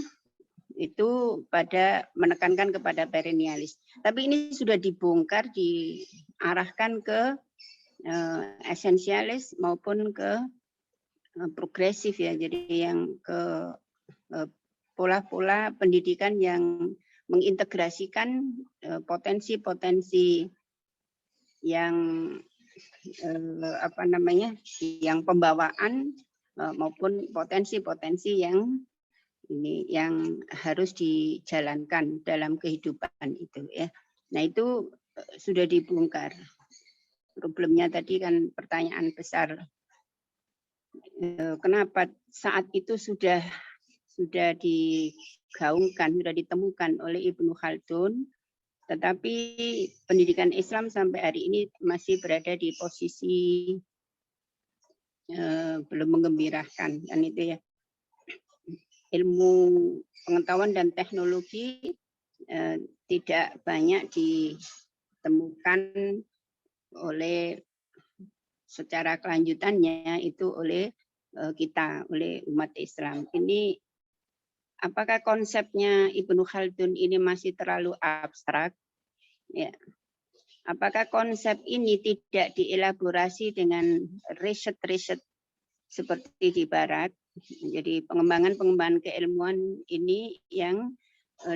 itu pada menekankan kepada perennialis. Tapi ini sudah dibongkar, diarahkan ke esensialis maupun ke progresif ya. Jadi yang ke pola-pola pendidikan yang mengintegrasikan potensi-potensi yang yang pembawaan maupun potensi-potensi yang ini yang harus dijalankan dalam kehidupan itu ya. Nah itu sudah dibongkar. Problemnya tadi kan pertanyaan besar. Kenapa saat itu sudah digaungkan, sudah ditemukan oleh Ibnu Khaldun, tetapi pendidikan Islam sampai hari ini masih berada di posisi belum menggembirakan kan itu ya. Ilmu pengetahuan dan teknologi tidak banyak ditemukan oleh secara kelanjutannya itu oleh kita, oleh umat Islam. Ini apakah konsepnya Ibnu Khaldun ini masih terlalu abstrak? Ya. Apakah konsep ini tidak dielaborasi dengan riset-riset seperti di Barat? Jadi pengembangan keilmuan ini yang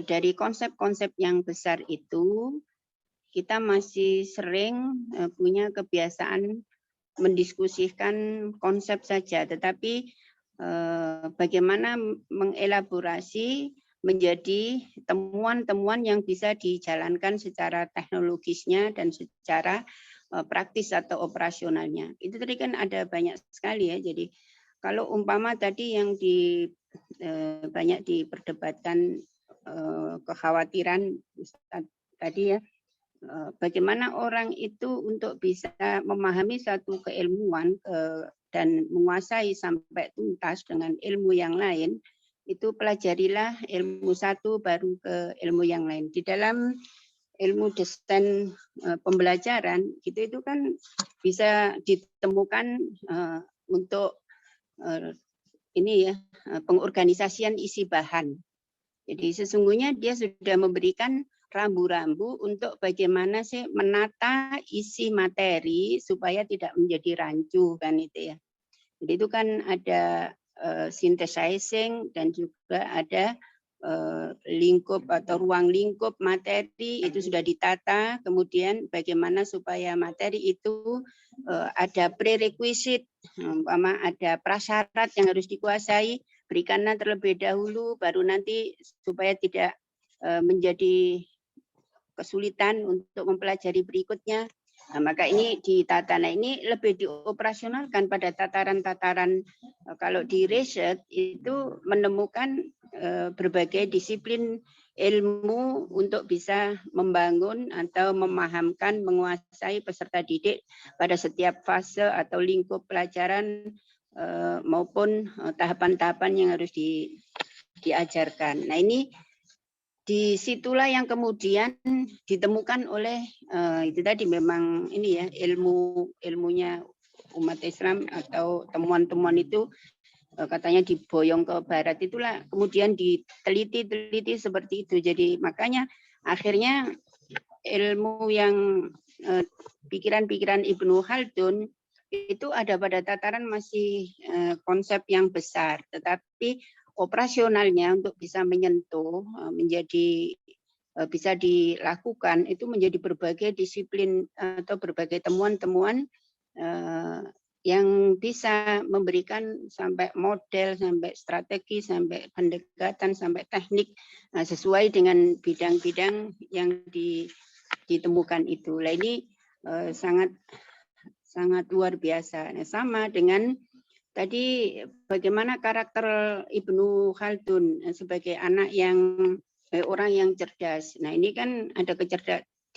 dari konsep-konsep yang besar itu kita masih sering punya kebiasaan mendiskusikan konsep saja, tetapi bagaimana mengelaborasi menjadi temuan-temuan yang bisa dijalankan secara teknologisnya dan secara praktis atau operasionalnya. Itu tadi kan ada banyak sekali ya. Jadi kalau umpama tadi yang banyak diperdebatkan kekhawatiran tadi ya, bagaimana orang itu untuk bisa memahami satu keilmuan dan menguasai sampai tuntas dengan ilmu yang lain, itu pelajarilah ilmu satu baru ke ilmu yang lain. Di dalam ilmu desain pembelajaran itu kan bisa ditemukan untuk ini ya pengorganisasian isi bahan. Jadi sesungguhnya dia sudah memberikan rambu-rambu untuk bagaimana sih menata isi materi supaya tidak menjadi rancu kan itu ya. Jadi itu kan ada synthesizing dan juga ada lingkup atau ruang lingkup materi itu sudah ditata, kemudian bagaimana supaya materi itu ada prerequisite, umpama ada prasyarat yang harus dikuasai, berikanlah terlebih dahulu, baru nanti supaya tidak menjadi kesulitan untuk mempelajari berikutnya. Nah, maka ini ditata. Nah, ini lebih dioperasionalkan pada tataran-tataran kalau di riset itu menemukan berbagai disiplin ilmu untuk bisa membangun atau memahamkan, menguasai peserta didik pada setiap fase atau lingkup pelajaran maupun tahapan-tahapan yang harus diajarkan. Nah, ini disitulah yang kemudian ditemukan oleh itu tadi memang ini ya ilmunya umat Islam atau temuan-temuan itu katanya diboyong ke barat, itulah kemudian diteliti seperti itu. Jadi makanya akhirnya ilmu yang pikiran-pikiran Ibnu Khaldun itu ada pada tataran masih konsep yang besar, tetapi operasionalnya untuk bisa menyentuh menjadi bisa dilakukan itu menjadi berbagai disiplin atau berbagai temuan-temuan yang bisa memberikan sampai model, sampai strategi, sampai pendekatan, sampai teknik sesuai dengan bidang-bidang yang ditemukan itu. Nah, ini sangat luar biasa. Nah, sama dengan tadi bagaimana karakter Ibnu Khaldun sebagai anak yang orang yang cerdas. Nah, ini kan ada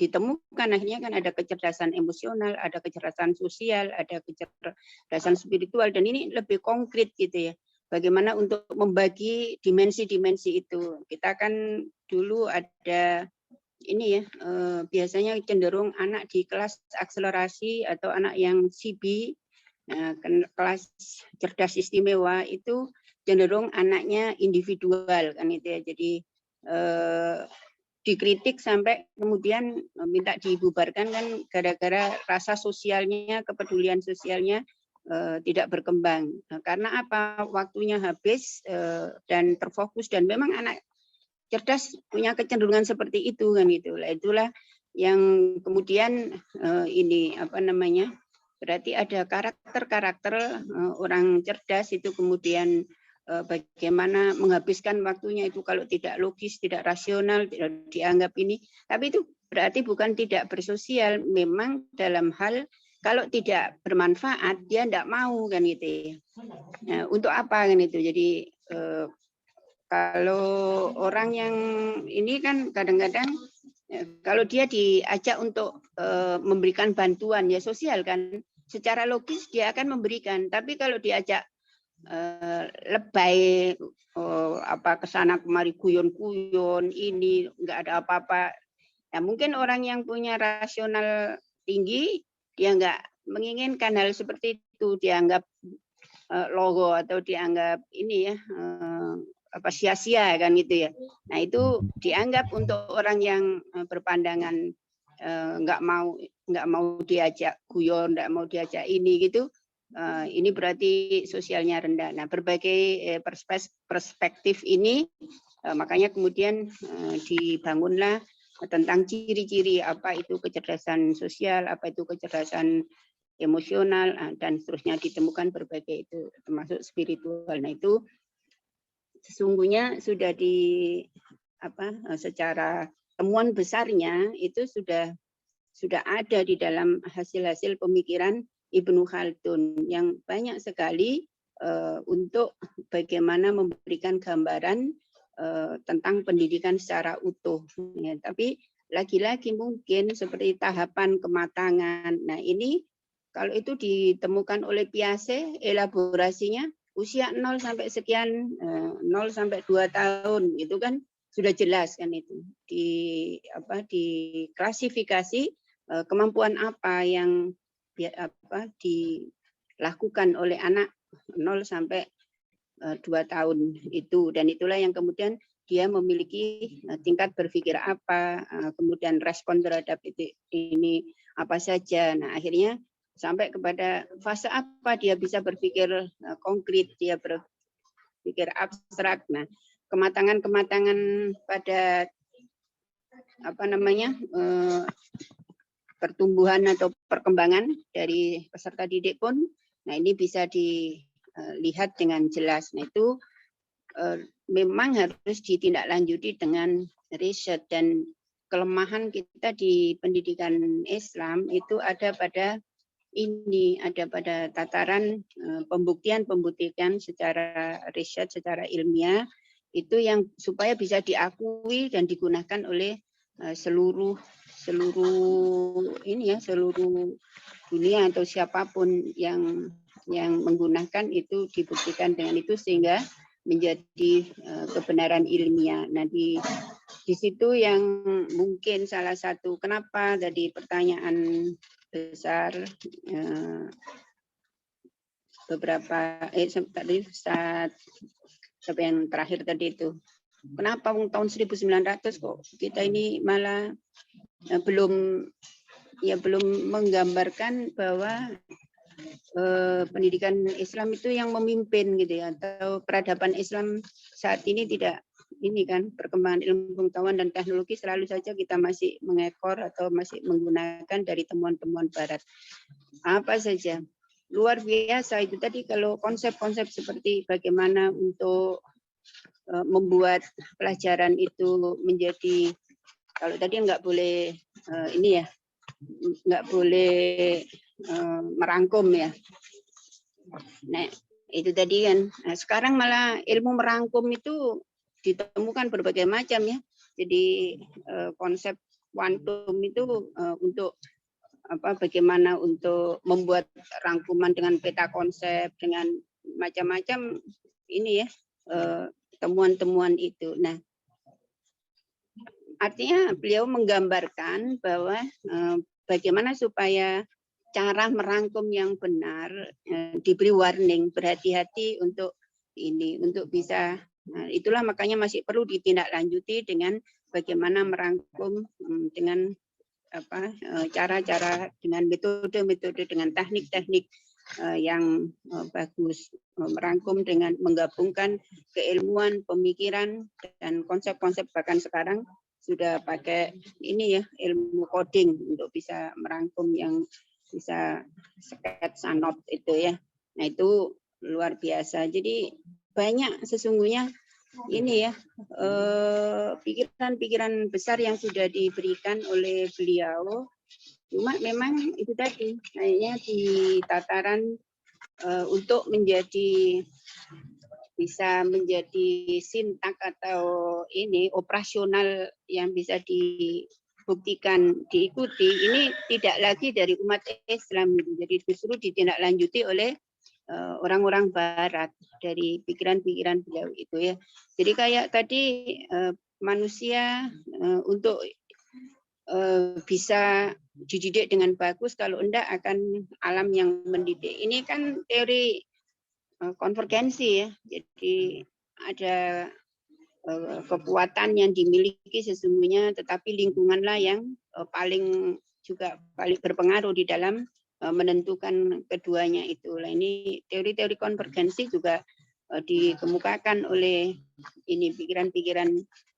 ditemukan akhirnya kan ada kecerdasan emosional, ada kecerdasan sosial, ada kecerdasan spiritual, dan ini lebih konkret gitu ya. Bagaimana untuk membagi dimensi-dimensi itu. Kita kan dulu ada ini ya, biasanya cenderung anak di kelas akselerasi atau anak yang CB, kelas cerdas istimewa itu cenderung anaknya individual kan itu ya. Jadi dikritik sampai kemudian minta dibubarkan kan gara-gara rasa sosialnya, kepedulian sosialnya tidak berkembang. Karena apa? Waktunya habis dan terfokus, dan memang anak cerdas punya kecenderungan seperti itu kan itu. Itulah yang kemudian ini apa namanya? Berarti ada karakter-karakter orang cerdas itu kemudian bagaimana menghabiskan waktunya itu kalau tidak logis, tidak rasional, tidak dianggap ini. Tapi itu berarti bukan tidak bersosial, memang dalam hal kalau tidak bermanfaat dia tidak mau kan gitu ya. Nah, untuk apa kan itu? Jadi kalau orang yang ini kan kadang-kadang kalau dia diajak untuk memberikan bantuan ya sosial kan, secara logis dia akan memberikan. Tapi kalau diajak lebay apa kesana kemari guyon-guyon ini nggak ada apa-apa, ya mungkin orang yang punya rasional tinggi dia nggak menginginkan hal seperti itu, dianggap logo atau dianggap ini ya apa sia-sia kan gitu ya. Nah itu dianggap untuk orang yang berpandangan nggak mau diajak guyon, nggak mau diajak ini gitu. Ini berarti sosialnya rendah. Nah, berbagai perspektif ini makanya kemudian dibangunlah tentang ciri-ciri apa itu kecerdasan sosial, apa itu kecerdasan emosional, dan seterusnya ditemukan berbagai itu, termasuk spiritual. Nah, itu sesungguhnya sudah secara temuan besarnya itu sudah ada di dalam hasil-hasil pemikiran Ibnu Khaldun yang banyak sekali untuk bagaimana memberikan gambaran tentang pendidikan secara utuh. Ya, tapi lagi-lagi mungkin seperti tahapan kematangan. Nah ini kalau itu ditemukan oleh Piaget, elaborasinya usia 0 sampai sekian, 0 sampai 2 tahun itu kan sudah jelas kan itu di klasifikasi kemampuan apa yang dilakukan oleh anak 0 sampai 2 tahun itu, dan itulah yang kemudian dia memiliki tingkat berpikir apa, kemudian respon terhadap ini apa saja. Nah, akhirnya sampai kepada fase apa dia bisa berpikir konkret, dia berpikir abstrak. Nah, kematangan-kematangan pada pertumbuhan atau perkembangan dari peserta didik pun, nah ini bisa dilihat dengan jelas. Nah, itu memang harus ditindaklanjuti dengan riset, dan kelemahan kita di pendidikan Islam itu ada pada tataran pembuktian secara riset, secara ilmiah, itu yang supaya bisa diakui dan digunakan oleh seluruh dunia atau siapapun yang menggunakan itu, dibuktikan dengan itu sehingga menjadi kebenaran ilmiah. Nah, di situ yang mungkin salah satu kenapa tadi pertanyaan besar beberapa tadi sampai yang terakhir tadi itu, kenapa tahun 1900 kok kita ini malah belum menggambarkan bahwa pendidikan Islam itu yang memimpin gitu ya, atau peradaban Islam saat ini tidak ini kan, perkembangan ilmu pengetahuan dan teknologi selalu saja kita masih mengekor atau masih menggunakan dari temuan-temuan barat. Apa saja luar biasa itu tadi, kalau konsep-konsep seperti bagaimana untuk membuat pelajaran itu menjadi, kalau tadi nggak boleh nggak boleh merangkum ya. Nah, itu tadi kan. Nah, sekarang malah ilmu merangkum itu ditemukan berbagai macam ya. Jadi konsep kuantum itu untuk bagaimana untuk membuat rangkuman dengan peta konsep, dengan macam-macam ini ya, temuan-temuan itu. Nah, artinya beliau menggambarkan bahwa bagaimana supaya cara merangkum yang benar diberi warning, berhati-hati untuk ini, untuk bisa. Nah, itulah makanya masih perlu ditindaklanjuti dengan bagaimana merangkum dengan cara-cara, dengan metode-metode, dengan teknik-teknik yang bagus, merangkum dengan menggabungkan keilmuan, pemikiran, dan konsep-konsep. Bahkan sekarang sudah pakai ini ya, ilmu coding untuk bisa merangkum yang bisa sketsa note itu ya. Nah, itu luar biasa. Jadi banyak sesungguhnya ini ya, pikiran-pikiran besar yang sudah diberikan oleh beliau. Cuma memang itu tadi, kayaknya di tataran untuk bisa menjadi sintak atau ini operasional yang bisa dibuktikan, diikuti, ini tidak lagi dari umat Islam. Jadi justru ditindaklanjuti oleh orang-orang Barat dari pikiran-pikiran beliau itu ya. Jadi kayak tadi manusia untuk bisa dididik dengan bagus, kalau enggak akan alam yang mendidik. Ini kan teori konvergensi ya. Jadi ada kekuatan yang dimiliki sesungguhnya, tetapi lingkunganlah yang paling berpengaruh di dalam menentukan keduanya itu. Nah, ini teori-teori konvergensi juga dikemukakan oleh ini pikiran-pikiran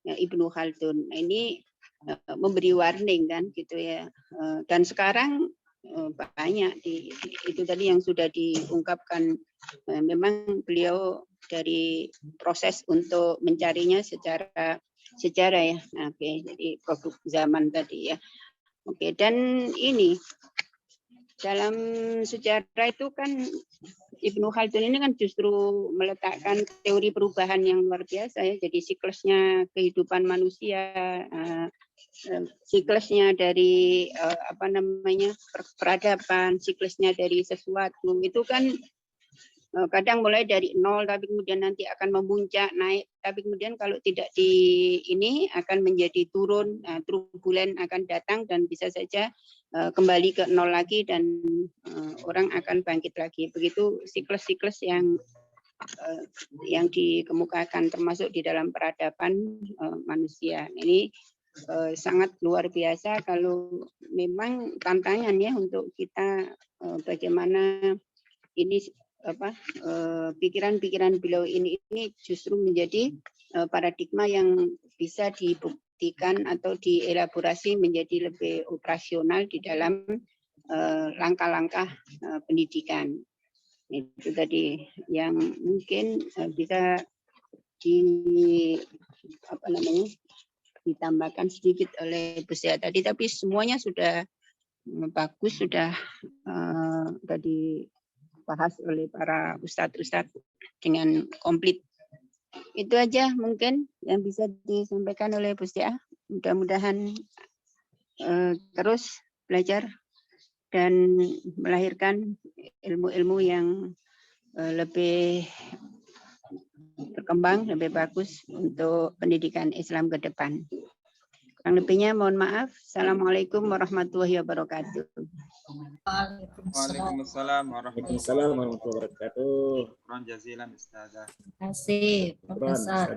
Ibnu Khaldun. Nah, ini memberi warning kan gitu ya. Dan sekarang banyak itu tadi yang sudah diungkapkan, memang beliau dari proses untuk mencarinya secara sejarah ya. Oke, jadi produk zaman tadi ya. Oke, dan ini dalam sejarah itu kan Ibnu Khaldun ini kan justru meletakkan teori perubahan yang luar biasa ya. Jadi siklusnya kehidupan manusia, siklusnya dari peradaban, siklusnya dari sesuatu itu kan kadang mulai dari nol tapi kemudian nanti akan memuncak naik, tapi kemudian kalau tidak ini akan menjadi turun, turbulen akan datang dan bisa saja kembali ke nol lagi dan orang akan bangkit lagi. Begitu siklus-siklus yang dikemukakan termasuk di dalam peradaban manusia. Ini sangat luar biasa kalau memang tantangannya untuk kita bagaimana ini pikiran-pikiran beliau ini justru menjadi paradigma yang bisa dibuktikan atau dielaborasi menjadi lebih operasional di dalam langkah-langkah pendidikan. Itu tadi yang mungkin bisa ditambahkan sedikit oleh Bu Sia tadi, tapi semuanya sudah bagus, sudah tadi bahas oleh para ustadz-ustadz dengan komplit. Itu aja mungkin yang bisa disampaikan oleh Bu Sia. Mudah-mudahan terus belajar dan melahirkan ilmu-ilmu yang lebih berkembang, lebih bagus untuk pendidikan Islam ke depan. Kurang lebihnya mohon maaf. Assalamualaikum warahmatullahi wabarakatuh. Waalaikumsalam Waalaikumsalam warahmatullahi wabarakatuh. Syukran jazilan Ustazah. Terima kasih, Profesor.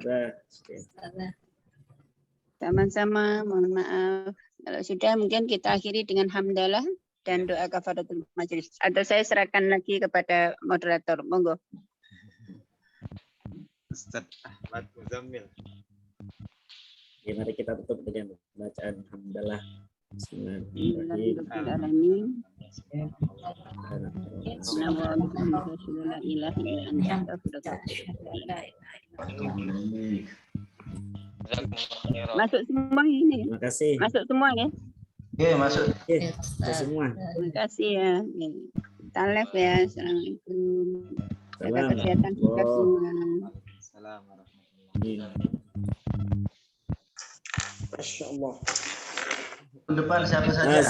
Sama-sama, mohon maaf. Kalau sudah mungkin kita akhiri dengan hamdalah dan doa kafaratul majelis. Atau saya serahkan lagi kepada moderator. Monggo. Ustaz Ahmad Muzammil. Ya, mari kita tutup dengan bacaan hamdalah. Bismillahirrahmanirrahim. Masuk semua ini. Terima kasih. Masuk semua ya. Oke, masuk. Oke, semua. Terima kasih ya. Kita live ya. Assalamualaikum. Jaga Salam. kesehatan kita semua. Assalamualaikum. Masya Allah. Depan siapa saja?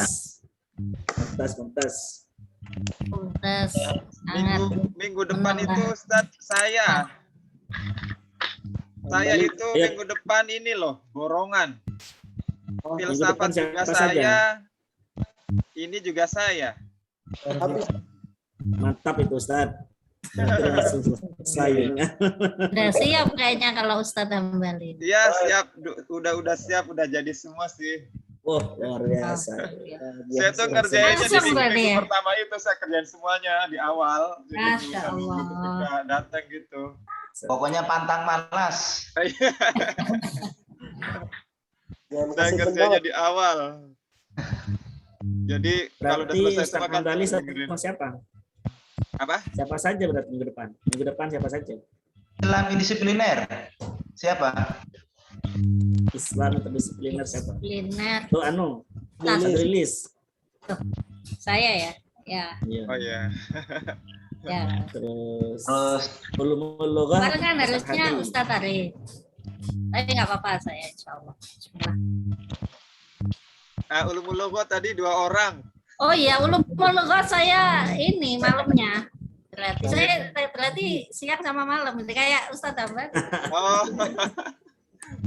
Montas. Minggu depan itu Ustaz saya itu Ya. minggu depan ini loh borongan. Minggu depan Filsafat juga siapa saya. saja? Ini juga saya. Habis Mantap itu Ustaz. Langsung selesai. Udah siap kayaknya kalau Ustadz Hambalin. Iya siap, udah siap, udah jadi semua sih. Oh, luar biasa. Saya tuh ngerjainnya di Langsung berarti minggu ya? pertama itu saya kerjain semuanya di awal. Jadi Masya bisa minggu Allah. ketiga datang gitu. Pokoknya pantang malas. jangan Saya kasih kerjanya kendor. di awal. Jadi kalau udah Berarti selesai Ustaz semua kan Hamdali dengerin. sama siapa? Apa? Siapa saja berarti minggu depan? Minggu depan siapa saja? Islam disipliner. Siapa? Islam interdisipliner siapa? Kuliner. Tuh rilis. Saya ya. Ya, Iya. Oh iya. ya. Terus Terus ulumul lughah. Kemarin kan harusnya Hadi. Ustadz Arif. Tapi nggak apa-apa saya, insya Allah. Bismillah. Ulumul lughah tadi 2 orang. Oh iya, ulumul lughah saya ini malamnya. Berarti siang sama malam, kayak Ustadz Ahmad. Oh.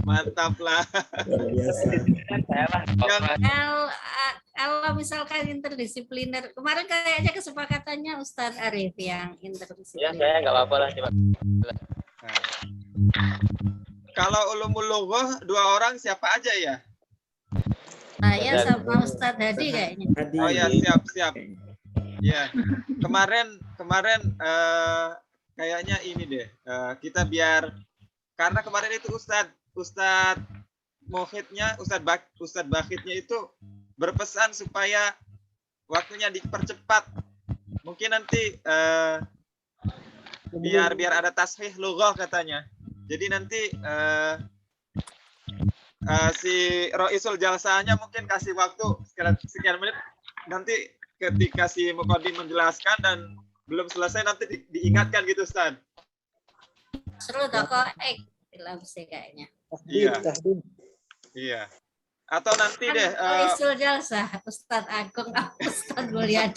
Mantap lah. Luar biasa. Kalau misalkan interdisipliner, kemarin kayaknya kesepakatannya Ustadz Arif yang interdisipliner. saya nggak apa-apa lah. Kalau ulumul lughah 2 orang siapa aja ya? Saya sama Ustadz Hadi kayaknya. Hadi. Oh ya, siap. Ya. Kemarin kayaknya ini deh. Kita biar karena kemarin itu Ustadz Muhidnya, Ustadz Bakhitnya itu berpesan supaya waktunya dipercepat. Mungkin nanti biar ada tashih lughah katanya. Jadi nanti si Roisul Jalsahnya mungkin kasih waktu sekian menit, nanti ketika si Muqaddim menjelaskan dan belum selesai nanti diingatkan gitu Ustaz. Seru toko film sih kayaknya. Tahdid. Iya. Atau nanti deh Isul Jalsah, Ustadz Agung, Ustadz Mulyadi.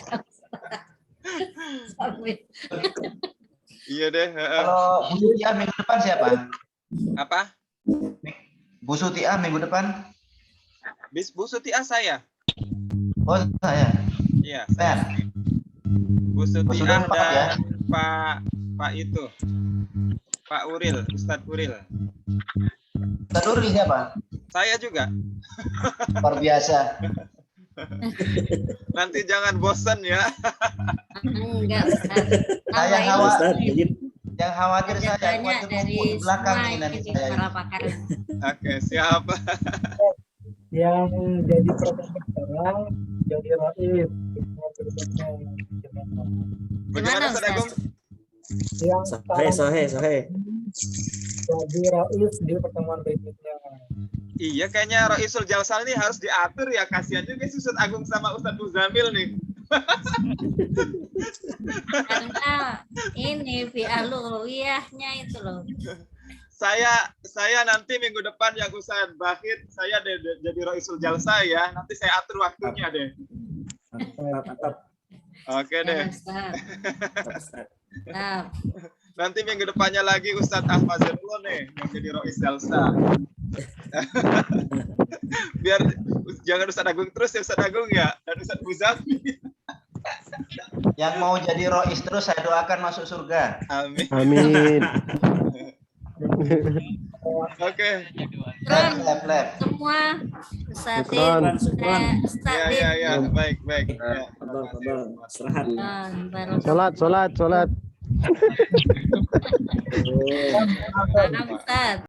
Iya deh. Kalau Bu Sutiah minggu depan siapa? Apa? Bu Sutiah minggu depan? Bu Sutiah saya. Oh, saya. Iya, saya. Bu Sudah Sutiah empat ya? dan Pak itu. Pak Uril, Ustadz Uril. Ustadz Uril siapa? Saya juga. Luar biasa. Nanti jangan bosan ya. Enggak, Ustaz. Saya Tambah khawatir. Ustaz, ini izin. Yang khawatir saya banyak khawatir dari numpuk di belakang semua ini nanti ini saya. para pakar. Oke, siap. Yang jadi profesor sekarang jadi Rais. Bagaimana Ustaz Agung? Yang Sohe. jadi Rais di pertemuan berikutnya. Iya, kayaknya Raisul Jalsal ini harus diatur ya. Kasihan juga sih Ustadz Agung sama Ustadz Muzamil nih. Karena ini bi'aluliyahnya itu loh. Saya nanti minggu depan ya Ustadz Bahid, saya jadi Raisul Jalsa ya. Nanti saya atur waktunya deh. Mantap. Oke deh. Ustaz. Nah, Nanti minggu depannya lagi Ustadz Ahmad Zerlo nih yang jadi Rais Jalsa. Biar jangan Ustadz Agung terus ya Ustadz Agung ya, dan Ustadz Muzamil. Yang mau jadi Rois terus saya doakan masuk surga. Amin. Amin. Oke. Lab. semua Ustaz Syukran. Ya. Baik. Ya. Fadol. Istirahat. Salat. Maaf Ustaz.